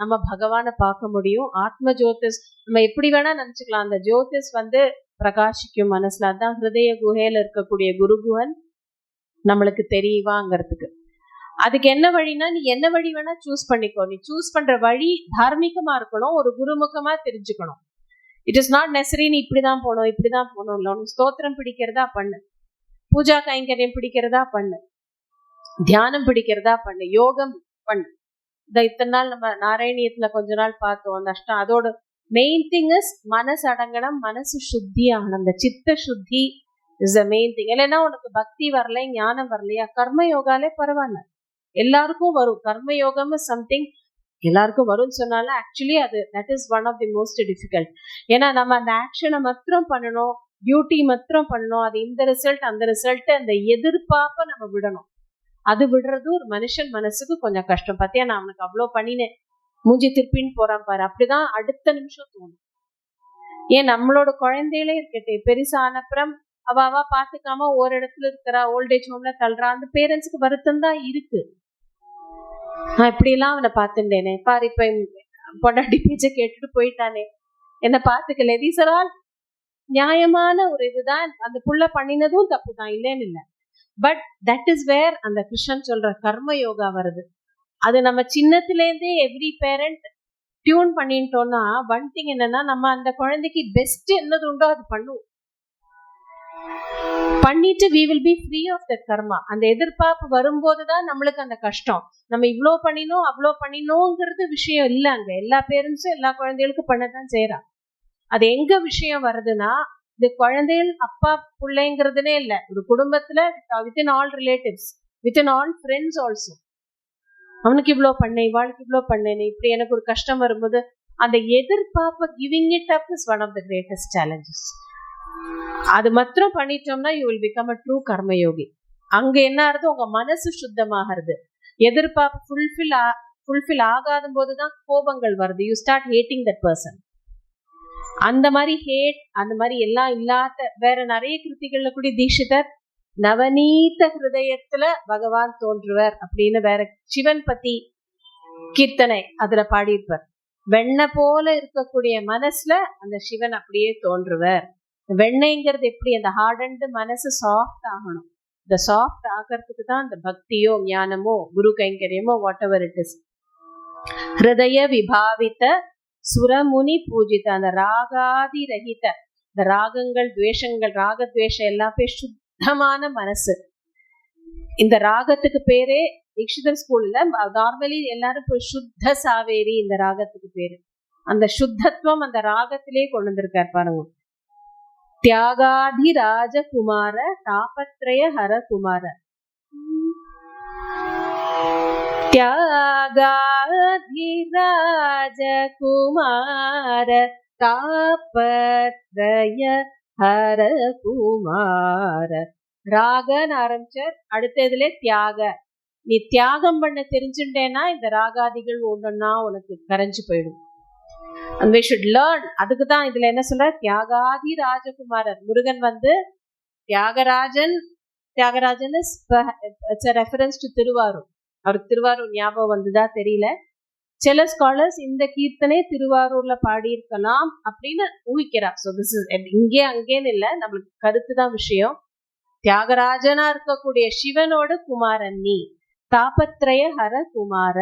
நம்ம பகவானை பார்க்க முடியும். ஆத்ம ஜோதிஸ் நம்ம எப்படி வேணா நினைச்சுக்கலாம். அந்த ஜோதிஸ் வந்து பிரகாசிக்கும் மனசுல. அதான் ஹிருதய குகையில இருக்கக்கூடிய குருகுஹன் நம்மளுக்கு தெரியவாங்கிறதுக்கு. அதுக்கு என்ன வழினா, நீ என்ன வழி வேணா சூஸ் பண்ணிக்கோ. நீ சூஸ் பண்ற வழி தார்மீகமா இருக்கணும், ஒரு குருமுகமா தெரிஞ்சுக்கணும். இட் இஸ் நாட் நெசரி நீ இப்படிதான் போகணும் இப்படிதான் போகணும். இல்லை, உனக்கு ஸ்தோத்திரம் பிடிக்கிறதா பண்ணு, பூஜா கைங்கரியம் பிடிக்கிறதா பண்ணு, தியானம் பிடிக்கிறதா பண்ணு, யோகம் பண்ணு. இத்தனை நாள் நம்ம நாராயணியத்துல கொஞ்ச நாள் பார்த்தோம் அந்த அஷ்டம். அதோட மெயின் திங் இஸ் மனசு அடங்கணும், மனசு சுத்தி ஆகணும். அந்த சித்த சுத்தி இஸ் த மெயின் திங். இல்லைன்னா உனக்கு பக்தி வரல, ஞானம் வரலையா, கர்ம யோகாலே பரவாயில்ல, எல்லாருக்கும் வரும். கர்ம யோகம் சம்திங் எல்லாருக்கும் வரும்னு சொன்னாலும் ஆக்சுவலி அது that is one of the most difficult. ஏன்னா நம்ம அந்த ஆக்ஷனை மாத்திரம் பண்ணணும், டியூட்டி மாத்திரம் பண்ணணும், அது இந்த ரிசல்ட் அந்த ரிசல்ட், அந்த எதிர்பார்ப்பை நம்ம விடணும். அது விடுறது ஒரு மனுஷன் மனசுக்கு கொஞ்சம் கஷ்டம். பார்த்தியா, நான் அவனுக்கு அவ்வளோ பண்ணினேன், மூஞ்சி திருப்பின்னு போறான் பாரு, அப்படிதான் அடுத்த நிமிஷம் தோணும். ஏன் நம்மளோட குழந்தையிலே இருக்கட்டும், பெருசானப்புறம் அவ பாத்துக்காம ஒரு இடத்துல இருக்கிறா, ஓல்டேஜ் ஹோம்ல தள்ளுறா. அந்த பேரண்ட்ஸுக்கு வருத்தம் தான் இருக்கு. நான் இப்படி எல்லாம் அவனை பார்த்துட்டேனே பாரு, இப்ப பொண்டாட்டி பேச்ச கேட்டுட்டு போயிட்டானே, என்ன பாத்துக்கல. தீஸ் ஆர் ஆல் நியாயமான ஒரு இதுதான். அந்த புள்ள பண்ணினதும் தப்பு தான், இல்லைன்னு இல்லை. பட் தட் இஸ் வேர் அந்த கிருஷ்ணன் சொல்ற கர்ம யோகா வருது. அது நம்ம சின்னத்திலேருந்தே எவ்ரி பேரண்ட் டியூன் பண்ணிட்டோம்னா, ஒன் திங் என்னன்னா, நம்ம அந்த குழந்தைக்கு பெஸ்ட் என்னது உண்டோ அது பண்ணுவோம். பண்ணிட்டு we will be free of that karma. அந்த எதிர்பார்ப்பு வரும்போதுதான் நம்மளுக்கு அந்த கஷ்டம். நம்ம இவ்வளோ பண்ணினோம் அவ்வளோ பண்ணினோங்கிறது விஷயம் இல்லை. அங்க எல்லா பேரண்ட்ஸும் எல்லா குழந்தைகளுக்கும் பண்ணதான் செய்யறா. அது எங்க விஷயம் வருதுன்னா, இந்த குழந்தைகள் அப்பா பிள்ளைங்கிறதுனே இல்லை, ஒரு குடும்பத்துல within all relatives, within all friends also. அவனுக்கு இவ்வளோ பண்ணேன், இவாளுக்கு இவ்வளோ பண்ணேன், இப்படி எனக்கு ஒரு கஷ்டம் வரும்போது அந்த எதிர்பார்ப்பை giving it up is one of the greatest challenges. அது மாத்திரம் பண்ணிட்டோம்னா you will become a true karmayogi. அங்க என்ன ஆகுது, உங்க மனசு சுத்தமாகிறது. எதிர்பார்ப்பு ஃபுல்ஃபில் ஆகாத போதுதான் கோபங்கள் வருது. You start hating that person. அந்த மாதிரி ஹேட், அந்த மாதிரி எல்லாம் இல்லாத வேற நிறைய கிருத்திகள்ல கூட தீட்சிதர் நவநீத ஹிருதயத்துல பகவான் தோன்றுவர் அப்படின்னு வேற சிவன் பத்தி கீர்த்தனை அதுல பாடியிருப்பார். வெண்ணெய் போல இருக்கக்கூடிய மனசுல அந்த சிவன் அப்படியே தோன்றுவர். வெண்ணெய்ங்கிறது எப்படி, அந்த ஹார்டன்டு மனசு சாஃப்ட் ஆகணும். இந்த சாஃப்ட் ஆகிறதுக்கு தான் அந்த பக்தியோ ஞானமோ குரு கைங்கரியமோ வாட் எவர் இட் இஸ். ஹிருதய விபாவித்த சுரமுனி பூஜித்த, அந்த ராகாதி ரஹித, இந்த ராகங்கள் துவேஷங்கள் ராகத்வேஷம் எல்லாமே சுத்தமான மனசு. இந்த ராகத்துக்கு பேரே தீட்சிதர் ஸ்கூல்ல நார்மலி எல்லாரும் சுத்த சாவேரி இந்த ராகத்துக்கு பேரு. அந்த சுத்தத்துவம் அந்த ராகத்திலே கொண்டு வந்திருக்கார் பாருங்க. தியாகாதி ராஜகுமார தாபத்ரய ஹர குமார, தியாகாதி ராஜகுமார தாபத்ரய ஹர குமார. ராகன்னு ஆரம்பிச்சார், அடுத்ததுல தியாக. நீ தியாகம் பண்ண தெரிஞ்சுட்டேன்னா இந்த ராகாதிகள் ஒன்னொன்னா உனக்கு கரைஞ்சு போயிடும். And we should learn. அதுக்கு தான் இதுல என்ன சொல்ற, தியாகாதி ராஜகுமாரர். முருகன் வந்து Thyagarajan. Thyagarajan it's a reference to Thiruvarur. அவருக்கு திருவாரூர் ஞாபகம் வந்துதா தெரியல. சில ஸ்காலர்ஸ் இந்த கீர்த்தனை திருவாரூர்ல பாடியிருக்கலாம் அப்படின்னு ஊகிக்கிறா. ஸோ திஸ் இஸ் இங்கே அங்கேன்னு இல்லை, நம்மளுக்கு கருத்து தான் விஷயம். தியாகராஜனா இருக்கக்கூடிய சிவனோட குமாரன் நீ. தாபத்ரய ஹர குமார.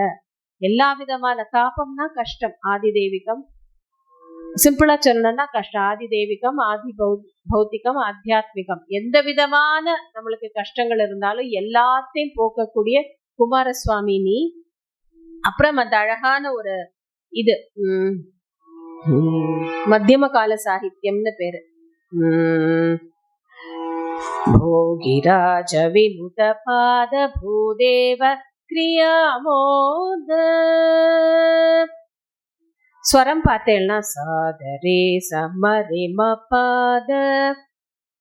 எல்லா விதமான தாபம்னா கஷ்டம், ஆதி தெய்வீகம். சிம்பிளா சொல்லணும்னா கஷ்டம். ஆதி தெய்வீகம், ஆதி பௌத்திகம், ஆத்தியாத்மிகம். எந்த விதமான நம்மளுக்கு கஷ்டங்கள் இருந்தாலும் எல்லாத்தையும் போக்கக்கூடிய குமாரசுவாமி நீ. அப்புறம் அந்த அழகான ஒரு இது மத்தியம கால சாகித்யம்னு பேரு. भोगिराज विनुत पाद भूदेव क्रियामोद. ஸ்வரம் பார்த்தேன்னா சாதரே சமரே மபாத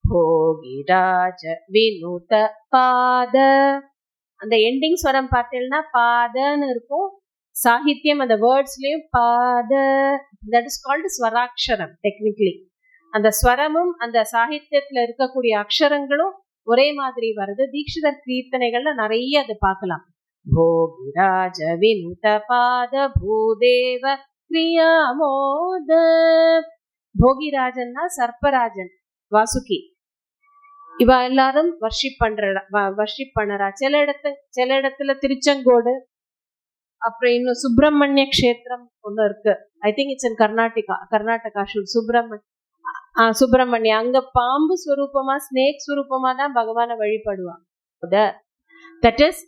भोगिराज विनुत பாத. அந்த எண்டிங் ஸ்வரம் பார்த்தேன்னா பாதன்னு இருக்கும். சாகித்யம் அந்த வேர்ட்ஸ்லயும் பாத. That is called swaraksharam technically. அந்த ஸ்வரமும் அந்த சாகித்யத்துல இருக்கக்கூடிய அக்ஷரங்களும் ஒரே மாதிரி வருது. தீட்சிதர் கீர்த்தனைகள்ல நிறைய அது பார்க்கலாம். भोगिराज विनुत पाद भूदेव क्रियामोद. भोगिराजன்னா சர்ப்பராஜன், வாசுகி. இவ எல்லாரும் வர்ஷிப் பண்ணறா. சில இடத்துல திருச்செங்கோடு, அப்புறம் இன்னும் சுப்பிரமணிய கஷேத்திரம் ஒண்ணு இருக்கு. I think it's in Karnataka. Subramanya அங்க பாம்பு ஸ்வரூபமா, ஸ்னேக் ஸ்வரூபமா தான் பகவானை வழிபடுவான். தட் இஸ்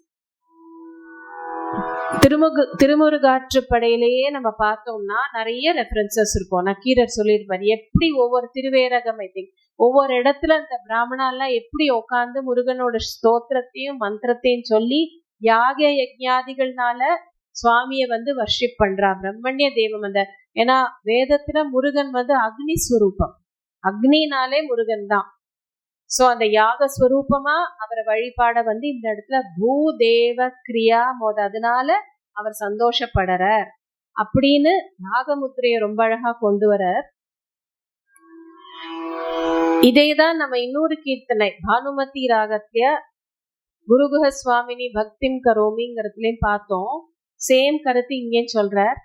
திருமுருகாற்றுப்படையிலேயே நம்ம பார்த்தோம்னா நிறைய ரெஃபரன்சஸ் இருக்கும். நக்கீரர் சொல்லியிருப்பார் எப்படி ஒவ்வொரு திருவேரகம், ஐ திங்க் ஒவ்வொரு இடத்துல அந்த பிராமணாலாம் எப்படி உட்காந்து முருகனோட ஸ்தோத்திரத்தையும் மந்திரத்தையும் சொல்லி யாக யஜ்ஞாதிகள்னால சுவாமிய வந்து வர்ஷிப் பண்றா. பிரம்மண்ய தேவம் அந்த, ஏன்னா வேதத்துல முருகன் வந்து அக்னி ஸ்வரூபம், அக்னினாலே முருகன் தான். சோ அந்த யாக ஸ்வரூபமா அவரை வழிபாட வந்து இந்த இடத்துல பூதேவ கிரியா மோத, அதனால அவர் சந்தோஷப்படுறார் அப்படின்னு நாகமுத்திரையை ரொம்ப அழகா கொண்டு வர. இதேதான் நம்ம இன்னொரு கீர்த்தனை பானுமதி ராகத்ய குருகுஹ சுவாமினி பக்திம் கரோமிங்கிறதுலயும் பார்த்தோம். சேம் கருத்து இங்கே சொல்றார்.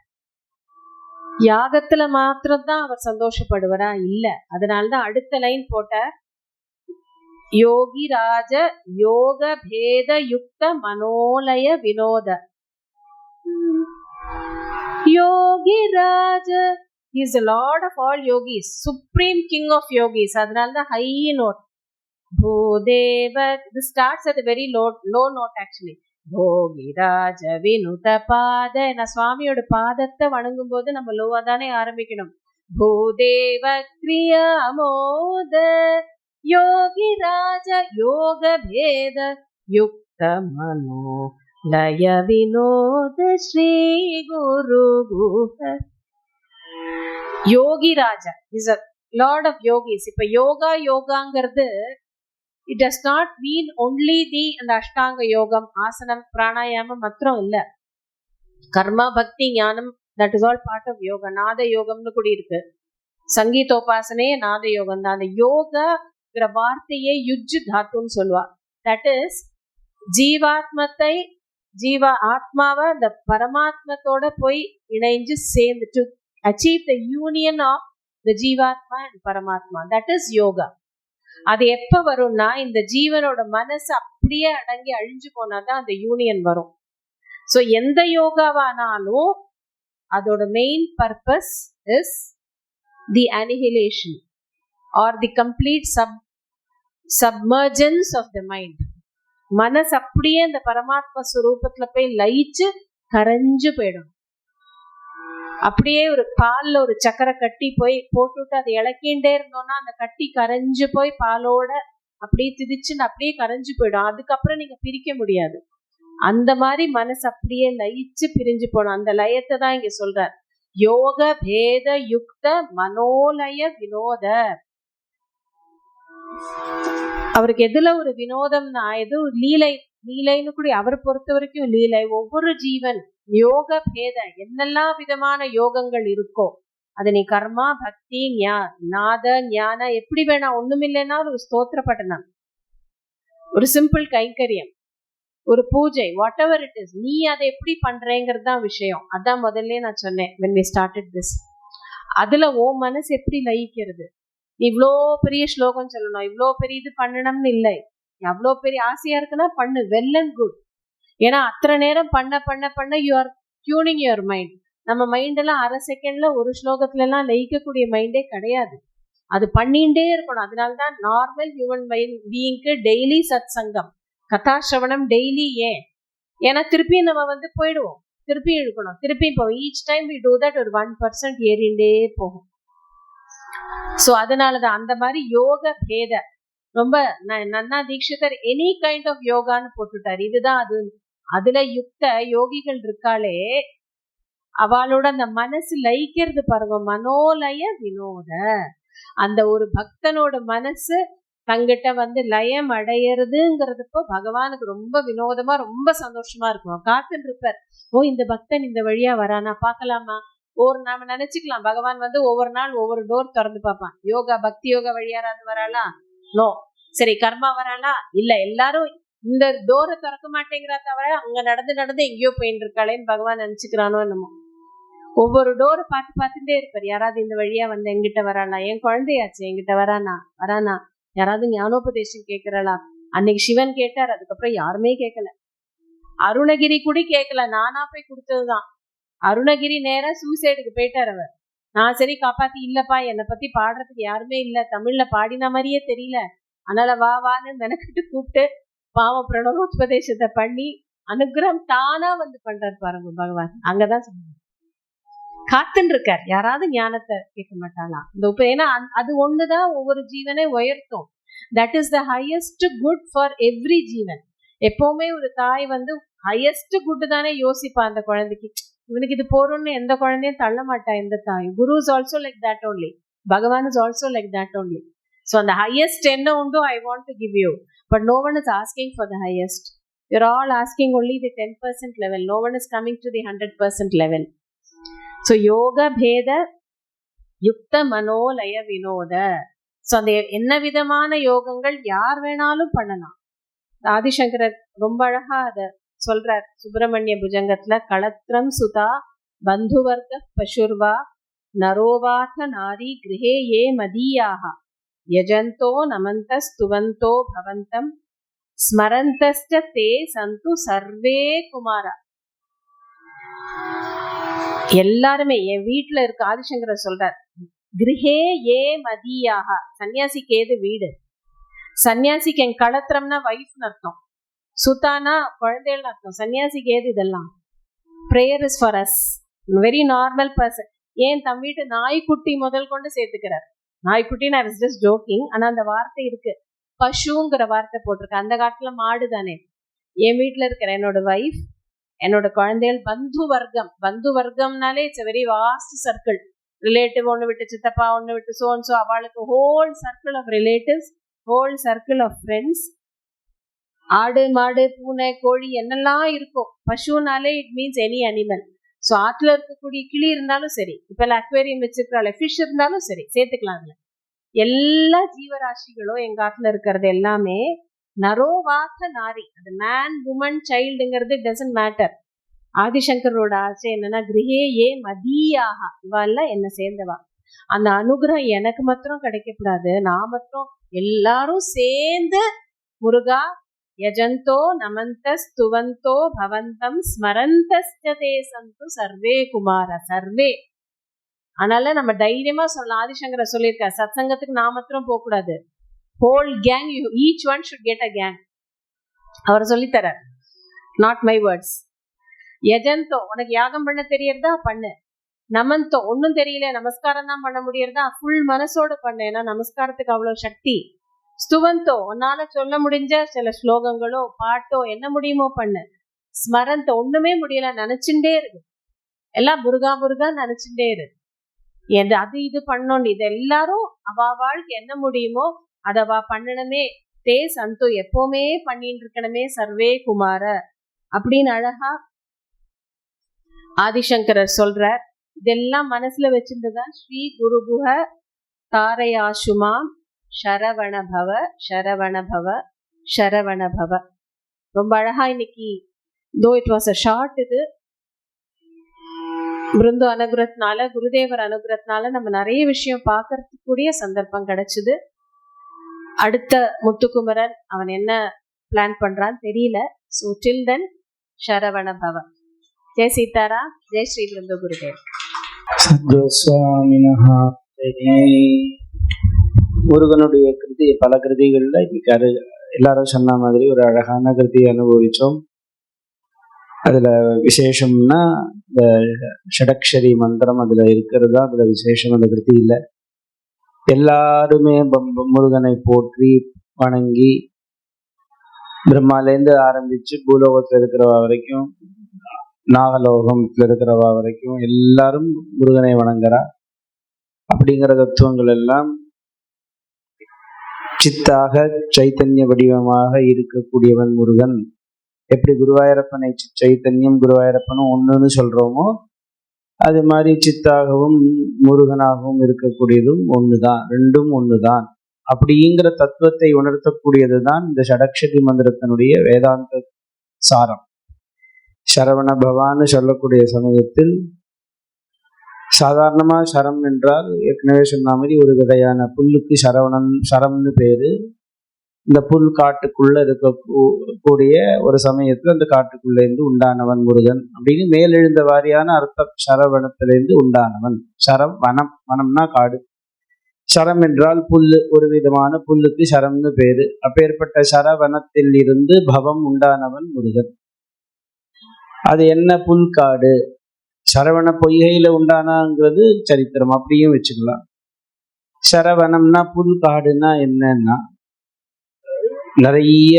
யாகத்துல மாத்திரம்தான் அவர் சந்தோஷப்படுவாரா? இல்ல. அதனாலதான் அடுத்த லைன் போட்டார். யோகி ராஜ யோக பேத யுக்த மனோலய வினோத. யோகி ராஜ is the lord of all yogis, supreme king of yogis. அதனாலதான் ஹை நோட். பூதேவ, this starts at a very low note actually. போகிராஜ வினுத பாத. நான் சுவாமியோட பாதத்தை வணங்கும் போது நம்ம லோவா தானே ஆரம்பிக்கணும். பூதேவ கிரியா மோத யோகி ராஜ யோக பேத யுக்த மனோ லய வினோத Shri Guru Guha. Yogi raja is a lord of yogis. இப்ப யோகாங்கிறது it does not mean only அந்த அஷ்டாங்க யோகம், ஆசனம், பிராணாயாமம் மாத்திரம் இல்ல. கர்மா, பக்தி, ஞானம், that is all part of yoga. நாத யோகம்னு கூட இருக்கு. சங்கீதோபாசனையே நாத யோகம் தான். அந்த யோகங்கிற வார்த்தையே யுஜ் தாத்துன்னு சொல்லுவா. தட் இஸ் ஆத்மாவை அந்த பரமாத்மத்தோட போய் இணைஞ்சு சேர்ந்து to achieve the union of the Jeevatma and Paramatma. That is yoga. அது எப்ப வரும்னா இந்த ஜீவனோட மனசு அப்படியே அடங்கி அழிஞ்சு போனாதான் அந்த யூனியன் வரும். ஸோ எந்த யோகாவானாலும் அதோட main purpose is the annihilation or the complete submergence of the mind. மனசு அப்படியே அந்த பரமாத்ம ஸ்வரூபத்துல போய் லயிச்சு கரைஞ்சு போயிடும். அப்படியே ஒரு பால்ல ஒரு சக்கரை கட்டி போய் போட்டுட்டு அதை இளக்கிண்டே இருந்தோம்னா அந்த கட்டி கரைஞ்சு போய் பாலோட அப்படியே திதிச்சுன்னு அப்படியே கரைஞ்சு போயிடும். அதுக்கப்புறம் நீங்க பிரிக்க முடியாது. அந்த மாதிரி மனசு அப்படியே லயிச்சு பிரிஞ்சு போடும். அந்த லயத்தை தான் இங்க சொல்றார். யோக பேத யுக்த மனோலய வினோத. அவருக்கு எதுல ஒரு வினோதம்னா எது லீலைன்னு கூட அவரை பொறுத்த வரைக்கும் லீலை. ஒவ்வொரு ஜீவன் யோக பேத என்னெல்லாம் விதமான யோகங்கள் இருக்கோ அது நீ கர்மா, பக்தி, நாத, ஞான எப்படி வேணா, ஒண்ணுமில்லைன்னா ஒரு ஸ்தோத்திர பட்டனம், ஒரு சிம்பிள் கைங்கரியம், ஒரு பூஜை, வாட் எவர் இட் இஸ், நீ அதை எப்படி பண்றேங்கிறது தான் விஷயம். அதான் முதல்ல நான் சொன்னேன் when we started this. அதுல ஓ மனசு எப்படி லயிக்கிறது? இவ்வளோ பெரிய ஸ்லோகம் சொல்லணும், இவ்வளோ பெரிய இது பண்ணணும்னு இல்லை. அவ்வளோ பெரிய ஆசையா இருக்குன்னா பண்ணு, வெல் அண்ட் குட். ஏன்னா அத்தனை நேரம் பண்ண you are tuning your mind. நம்ம மைண்ட் எல்லாம் அரை செகண்ட்ல ஒரு ஸ்லோகத்துல எல்லாம் லயிக்கக்கூடிய மைண்டே கிடையாது. அது பண்ணிகிட்டே இருக்கணும். அதனால்தான் நார்மல் ஹியூமன் பீயிங்க்கு டெய்லி சத் சங்கம், கதாசிரவணம் டெய்லி. ஏன்னா திருப்பி நம்ம போயிடுவோம், திருப்பி இழுக்கணும், திருப்பி போவோம். Each time we do that ஒரு 1% ஏறிண்டே போகும். ஸோ அதனாலதான் அந்த மாதிரி யோக பேத ரொம்ப நன்னா தீட்சிதர் எனி கைண்ட் ஆஃப் யோகான்னு போட்டுட்டார். இதுதான் அது. அதுல யுக்த யோகிகள் இருக்காளே அவளோட அந்த மனசு லயிக்கிறது பாருங்க, மனோலய வினோத. அந்த ஒரு பக்தனோட மனசு தங்கிட்ட லயம் அடையிறதுங்கிறதுப்போ பகவானுக்கு ரொம்ப வினோதமா ரொம்ப சந்தோஷமா இருக்கும். காத்துன்னு இருப்பார். ஓ இந்த பக்தன் இந்த வழியா வரானா பார்க்கலாமா. நாம நினைச்சுக்கலாம் பகவான் ஒவ்வொரு நாள் ஒவ்வொரு டோர் திறந்து பார்ப்பான். யோகா பக்தி யோகா வழியாராது வராளா? நோ. சரி கர்மா வராளா? இல்ல. எல்லாரும் இந்த டோரை திறக்க மாட்டேங்கிறா தவிர அங்க நடந்து எங்கேயோ போயிட்டு இருக்காளேன்னு பகவான் நினைச்சுக்கிறானோ என்னமோ. ஒவ்வொரு டோரை பார்த்துட்டே இருப்பார். யாராவது இந்த வழியா எங்கிட்ட வராளா? என் குழந்தையாச்சு எங்கிட்ட வரானா? யாராவது ஞானோபதேசம் கேட்கிறாளா? அன்னைக்கு சிவன் கேட்டார், அதுக்கப்புறம் யாருமே கேட்கல. அருணகிரி கூட கேட்கல, நானா போய் கொடுத்ததுதான். அருணகிரி நேரா சூசைடுக்கு போயிட்டார் அவர். நான் சரி காப்பாத்தி, இல்லப்பா என்னை பத்தி பாடுறதுக்கு யாருமே இல்ல, தமிழ்ல பாடின மாதிரியே தெரியல, அதனால வான்னு மெனக்கிட்டு கூப்பிட்டு பாவம் பிரணவோபதேசத்தை பண்ணி அனுகிரகம் தானா பண்றாரு பாருங்க பகவான். அங்கதான் சொல்லுங்க காத்துன்னு இருக்கார். யாராவது ஞானத்தை கேட்க மாட்டாளா? இந்த ஏன்னா அது ஒண்ணுதான் ஒவ்வொரு ஜீவனை உயர்த்தும். That is the highest good for every ஜீவன். எப்பவுமே ஒரு தாய் ஹையஸ்ட் குட் தானே யோசிப்பா அந்த குழந்தைக்கு. இவனுக்கு இது போறோம்னு எந்த குழந்தையும் தள்ள மாட்டா எந்த தாய். Guru is also like that only, Bhagavan is also like that only. So அந்த ஹையஸ்ட் என்ன உண்டோ I want to give you, but no one is asking for the highest. You're all asking only the 10% level. No one is coming to the 100% level. So யோக பேத யுக்த மனோலய வினோத. ஸோ அந்த என்ன விதமான யோகங்கள் யார் வேணாலும் பண்ணலாம். ஆதிசங்கரர் ரொம்ப அழகா அதை சொல்றார் சுப்பிரமணிய புஜங்கத்துல. களத்ரம் சுதா பந்துவர்க பசுர்வா நரோவாத நாரி கிரகே ஏ மதீயாக யஜந்தோ நமந்த ஸ்துவந்தோ பவந்தம் ஸ்மரந்தஸ்ட தே சந்து சர்வே குமாரா. எல்லாருமே என் வீட்டுல இருக்க ஆதிசங்கரர் சொல்றார், கிரகே ஏ மதியாக. சன்னியாசிக்கு ஏது வீடு? சன்னியாசிக்கு என் களத்திரம்னா வைஃப்னு அர்த்தம், சுத்தானா குழந்தைகள்னு அர்த்தம். சன்னியாசிக்கு ஏது இதெல்லாம்? Prayer is for us, very normal person. ஏன் தம் வீட்டு நாய்க்குட்டி முதல் கொண்டு சேர்த்துக்கிறார். நாய்க்குட்டி, நான் வாஸ் ஜஸ்ட் ஜோக்கிங், ஆனா அந்த வார்த்தை இருக்கு. பசுங்கிற வார்த்தை போட்டிருக்கு. அந்த காலத்துல மாடு தானே. என் வீட்டுல இருக்கிற என்னோட வைஃப், என்னோட குழந்தைகள், பந்து வர்க்கம். பந்து வர்க்கம்னாலே it's very vast circle. Relative ஒன்று விட்டு சித்தப்பா, ஒன்று விட்டு சோன்சோ, அவளுக்கு whole circle of relatives, whole circle of friends. ஆடு மாடு பூனை கோழி என்னெல்லாம் இருக்கும். பசுனாலே it means any animal. So ஆற்றுல இருக்கக்கூடிய கிளி இருந்தாலும் சரி, இப்போ அக்வேரியம் வச்சிருக்கிறாள், ஃபிஷ் இருந்தாலும் சரி சேர்த்துக்கலாம். அதுல எல்லா ஜீவராசிகளும் எங்க ஆற்றுல இருக்கிறது எல்லாமே நரோவாத நாரி. அது மேன் உமன் சைல்டுங்கிறது டசன்ட் மேட்டர். ஆதிசங்கரோட ஆசை என்னன்னா, கிரகே ஏ மதியாக, இவாள்லாம் என்ன சேர்ந்தவா. அந்த அனுகிரகம் எனக்கு மாத்திரம் கிடைக்கப்படாது, நான் மாத்திரம் எல்லாரும் சேர்ந்து முருகா யஜந்தோ நமந்த ஸ்துவந்தோ பவந்தம் ஸ்மரந்தஸ்தே சந்து சர்வே குமார. சர்வே அதனால நம்ம தைரியமா சொல்லலாம். ஆதிசங்கர சொல்லியிருக்கார், சத்சங்கத்துக்கு நான் மாத்திரம் போக கூடாது, whole gang, each one should get a gang. அவர் சொல்லித்தரார், நாட் மை வேர்ட்ஸ். யஜந்தோ, உனக்கு யாகம் பண்ண தெரியறதா பண்ணு. நமந்தோ, ஒன்னும் தெரியல நமஸ்காரம் தான் பண்ண முடியறதா ஃபுல் மனசோட பண்ணு, ஏன்னா நமஸ்காரத்துக்கு அவ்வளவு சக்தி. ஸ்துவந்தோ, உன்னால சொல்ல முடிஞ்ச சில ஸ்லோகங்களோ பாட்டோ என்ன முடியுமோ பண்ணு. ஸ்மரந்தோ, ஒண்ணுமே முடியல நினைச்சுட்டே இருக்கு, எல்லாம் முருகா முருகா நினைச்சுட்டே இரு. அது இது பண்ணணும். இது எல்லாரும் அவாவாளுக்கு என்ன முடியுமோ அதவா பண்ணணுமே. தே சந்தோ, எப்பவுமே பண்ணிட்டு இருக்கணுமே. சர்வே குமார அப்படின்னு அழகா ஆதிசங்கரர் சொல்றார். இதெல்லாம் மனசுல வச்சிருந்துதான் ஸ்ரீ குருகுஹ தாரயாசுமாம் சரவண பவ சரவண பவ சரவண பவ. ரொம்ப அழகா இன்னைக்கு, though it was a short, இது பிருந்து அனுகிரகத்தினால, குருதேவர் அனுகிரகத்தினால நம்ம நிறைய விஷயம் பார்க்கறதுக்கூடிய சந்தர்ப்பம் கிடைச்சது. அடுத்த முத்துக்குமரன் அவன் என்ன பிளான் பண்றான்னு தெரியல. ஸோ டில் தென் சரவண பவ. ஜெய் சீதாரா, ஜெய் ஸ்ரீ பிருந்து குருதேவ். சத்குருஸ்வாமினஹா முருகனுடைய கிருதி, பல கிருதிகள்ல இன்னைக்கு எல்லாரும் சொன்ன மாதிரி ஒரு அழகான கிருதியை அனுபவிச்சோம். அதுல விசேஷம்னா இந்த ஷடக்ஷரி மந்திரம் அதுல இருக்கிறது தான் அதுல விசேஷம். அந்த கிருதி இல்லை, எல்லாருமே முருகனை போற்றி வணங்கி, பிரம்மாலேருந்து ஆரம்பிச்சு பூலோகத்துல இருக்கிறவா வரைக்கும், நாகலோகத்துல இருக்கிறவா வரைக்கும் எல்லாரும் முருகனை வணங்குறா. அப்படிங்கிற தத்துவங்கள் எல்லாம் சித்தாக சைத்தன்ய வடிவமாக இருக்கக்கூடியவன் முருகன். எப்படி குருவாயூரப்பனை சைத்தன்யம் குருவாயூரப்பனும் ஒண்ணுன்னு சொல்றோமோ, அது மாதிரி சித்தாகவும் முருகனாகவும் இருக்கக்கூடியதும் ஒண்ணுதான், ரெண்டும் ஒண்ணுதான். அப்படிங்கிற தத்துவத்தை உணர்த்தக்கூடியது தான் இந்த ஷடக்ஷரி மந்திரத்தினுடைய வேதாந்த சாரம். சரவண பவான்னு சொல்லக்கூடிய சமயத்தில் சாதாரணமா சரம் என்றால் ஏற்கனவே சொன்ன மாதிரி ஒரு வகையான புல்லுக்கு சரம்னு பேரு. இந்த புல் காட்டுக்குள்ள இருக்கக்கூடிய ஒரு சமயத்துல அந்த காட்டுக்குள்ளேருந்து உண்டானவன் முருகன் அப்படின்னு மேலெழுந்த வாரியான அர்த்தம். சரவணத்திலிருந்து உண்டானவன். சரம் வனம், வனம்னா காடு. சரம் என்றால் புல்லு, ஒரு விதமான புல்லுக்கு சரம்னு பேரு. அப்பேற்பட்ட சரவணத்தில் இருந்து பவம் உண்டானவன் முருகன். அது என்ன புல்காடு, சரவண பொய்கையில உண்டானாங்கிறது சரித்திரம், அப்படியும் வச்சுக்கலாம். சரவணம்னா புல்காடுன்னா என்னன்னா, நிறைய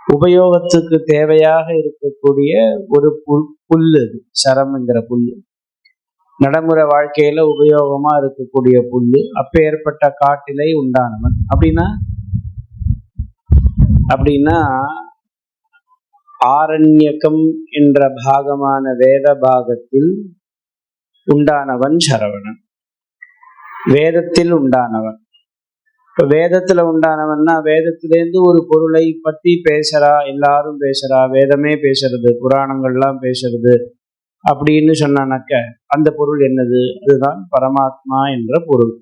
உபயோகத்துக்கு தேவையாக இருக்கக்கூடிய ஒரு புல்லு. சரம்ங்கிற புல்லு நடைமுறை வாழ்க்கையில உபயோகமா இருக்கக்கூடிய புல்லு. அப்பேற்பட்ட காட்டிலே உண்டானவன். அப்படின்னா ஆரண்யகம் என்ற பாகமான வேத பாகத்தில் உண்டானவன் சரவணன். வேதத்தில் உண்டானவன். இப்போ வேதத்துல உண்டானவன்னா வேதத்திலேருந்து ஒரு பொருளை பத்தி பேசுறா, எல்லாரும் பேசுறா, வேதமே பேசுறது, புராணங்கள்லாம் பேசுறது அப்படின்னு சொன்னாக்க அந்த பொருள் என்னது? அதுதான் பரமாத்மா என்ற பொருள்.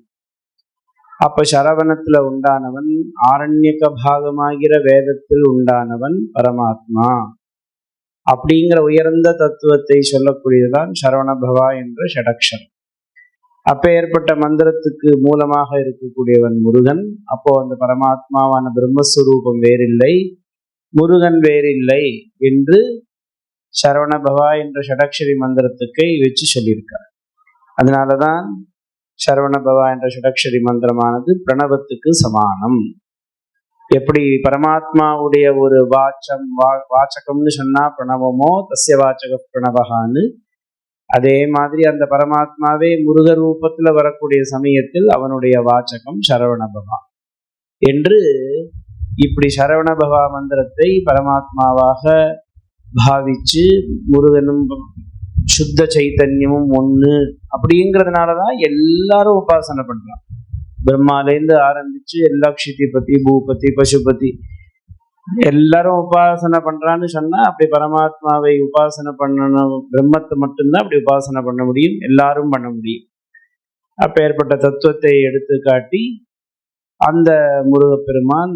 அப்ப சரவணத்துல உண்டானவன், ஆரண்யக பாகமாகிற வேதத்தில் உண்டானவன் பரமாத்மா அப்படிங்கிற உயர்ந்த தத்துவத்தை சொல்லக்கூடியதுதான் சரவணபவா என்ற ஷடக்ஷரம். அப்ப ஏற்பட்ட மந்திரத்துக்கு மூலமாக இருக்கக்கூடியவன் முருகன். அப்போ அந்த பரமாத்மாவான பிரம்மஸ்வரூபம் வேறில்லை, முருகன் வேறில்லை என்று சரவணபவா என்ற ஷடக்ஷரி மந்திரத்துக்கு வச்சு சொல்லியிருக்கார். அதனாலதான் சரவணபவா என்ற ஷடக்ஷரி மந்திரமானது பிரணவத்துக்கு சமானம். எப்படி பரமாத்மாவுடைய ஒரு வாச்சகம்னு சொன்னா பிரணவமோ தஸ்ய வாச்சக பிரணவகான்னு, அதே மாதிரி அந்த பரமாத்மாவே முருக ரூபத்துல வரக்கூடிய சமயத்தில் அவனுடைய வாச்சகம் சரவணபவா என்று இப்படி சரவணபவா மந்திரத்தை பரமாத்மாவாக பாவிச்சு முருகனும் சுத்த சைத்தன்யமும் ஒண்ணு அப்படிங்கிறதுனாலதான் எல்லாரும் உபாசனை பண்றான். பிரம்மாலேருந்து ஆரம்பிச்சு எல்லா க்ஷிதிபதி, பூபதி, பசுபதி எல்லாரும் உபாசனை பண்றான்னு சொன்னா அப்படி பரமாத்மாவை உபாசனை பண்ணணும், பிரம்மத்தை மட்டும்தான் அப்படி உபாசனை பண்ண முடியும், எல்லாரும் பண்ண முடியும். அப்ப ஏற்பட்ட தத்துவத்தை எடுத்து காட்டி அந்த முருகப்பெருமான்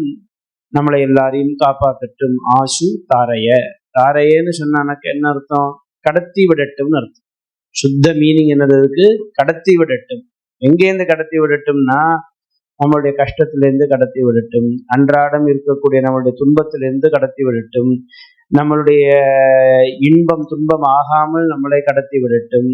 நம்மளை எல்லாரையும் காப்பாற்றட்டும். ஆசு தாரைய, தாரையன்னு சொன்னானக்கு என்ன அர்த்தம்? கடத்தி விடட்டும்னு அர்த்தம். சுத்த மீனிங் என்னதுக்கு? கடத்தி விடட்டும். எங்கேருந்து கடத்தி விடட்டும்னா நம்மளுடைய கஷ்டத்திலேருந்து கடத்தி விடட்டும், அன்றாடம் இருக்கக்கூடிய நம்மளுடைய துன்பத்திலிருந்து கடத்தி விடட்டும், நம்மளுடைய இன்பம் துன்பம் ஆகாமல் நம்மளை கடத்தி விடட்டும்.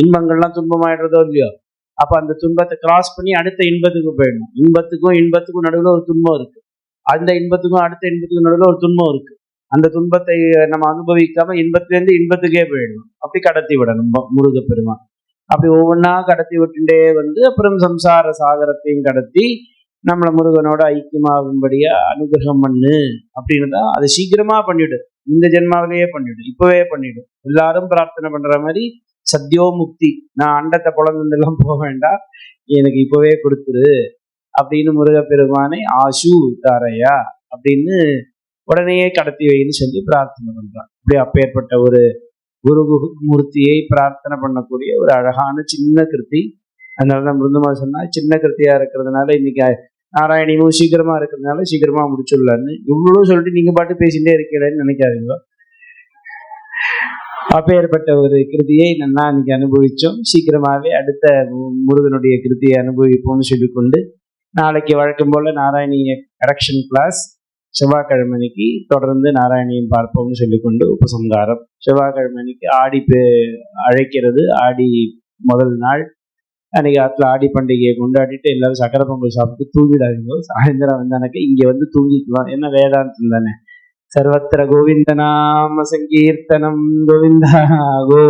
இன்பங்கள்லாம் துன்பமாயிடுறதோ இல்லையோ, அப்ப அந்த துன்பத்தை கிராஸ் பண்ணி அடுத்த இன்பத்துக்கு போயிடணும். இன்பத்துக்கும் நடுவில் ஒரு துன்பம் இருக்கு, அந்த இன்பத்துக்கும் அடுத்த இன்பத்துக்கும் நடுவில் ஒரு துன்பம் இருக்கு. அந்த துன்பத்தை நம்ம அனுபவிக்காம இன்பத்திலேருந்து இன்பத்துக்கே போயிடணும். அப்படி கடத்தி விடணும் முருகப்பெருமான். அப்படி ஒவ்வொன்றா கடத்தி விட்டுட்டே வந்து அப்புறம் சம்சார சாகரத்தையும் கடத்தி நம்மளை முருகனோட ஐக்கியமாகும்படியா அனுகிரகம் பண்ணு அப்படின்னு தான். அதை சீக்கிரமா பண்ணிடு, இந்த ஜென்மாவிலேயே பண்ணிடு, இப்பவே பண்ணிடு. எல்லாரும் பிரார்த்தனை பண்ற மாதிரி சத்யோ முக்தி, நான் அண்டத்தை புலந்தெல்லாம் போக வேண்டாம், எனக்கு இப்பவே கொடுத்துரு அப்படின்னு முருகப்பெருமானை ஆசு தாரையா அப்படின்னு உடனேயே கடத்தி வைன்னு சொல்லி பிரார்த்தனை பண்றான். இப்படி அப்பேற்பட்ட ஒரு குரு மூர்த்தியை பிரார்த்தனை பண்ணக்கூடிய ஒரு அழகான சின்ன கிருத்தி. அதனாலதான் மிருந்துமா சொன்னா சின்ன கிருத்தியா இருக்கிறதுனால இன்னைக்கு நாராயணியும் சீக்கிரமா இருக்கிறதுனால சீக்கிரமா முடிச்சுடலான்னு இவ்வளவு சொல்லிட்டு நீங்க பாட்டு பேசிட்டே இருக்கீங்கன்னு நினைக்காதீங்க. அப்பேற்பட்ட ஒரு கிருதியை நல்லா இன்னைக்கு அனுபவிச்சோம். சீக்கிரமாவே அடுத்த முருகனுடைய கிருதியை அனுபவிப்போம்னு சொல்லிக்கொண்டு நாளைக்கு வழக்கம் போல நாராயணிய கரெக்ஷன் கிளாஸ் செவ்வாய்க்கிழமைக்கு தொடர்ந்து நாராயணியம் பார்ப்போம்னு சொல்லிக்கொண்டு உபசம்ஹாரம். செவ்வாய்க்கிழமைக்கு ஆடி அழைக்கிறது, ஆடி முதல் நாள் அன்னைக்கு ஆற்றுல ஆடி பண்டிகையை கொண்டாடிட்டு எல்லாரும் சக்கரை பொங்கல் சாப்பிட்டு தூங்கிடாதீங்க. சாயந்தரம் வந்தானக்க இங்க வந்து தூங்கிக்கலாம், என்ன வேதாந்தம் தானே. சர்வத்திர கோவிந்த நாம சங்கீர்த்தனம் கோவிந்தா கோ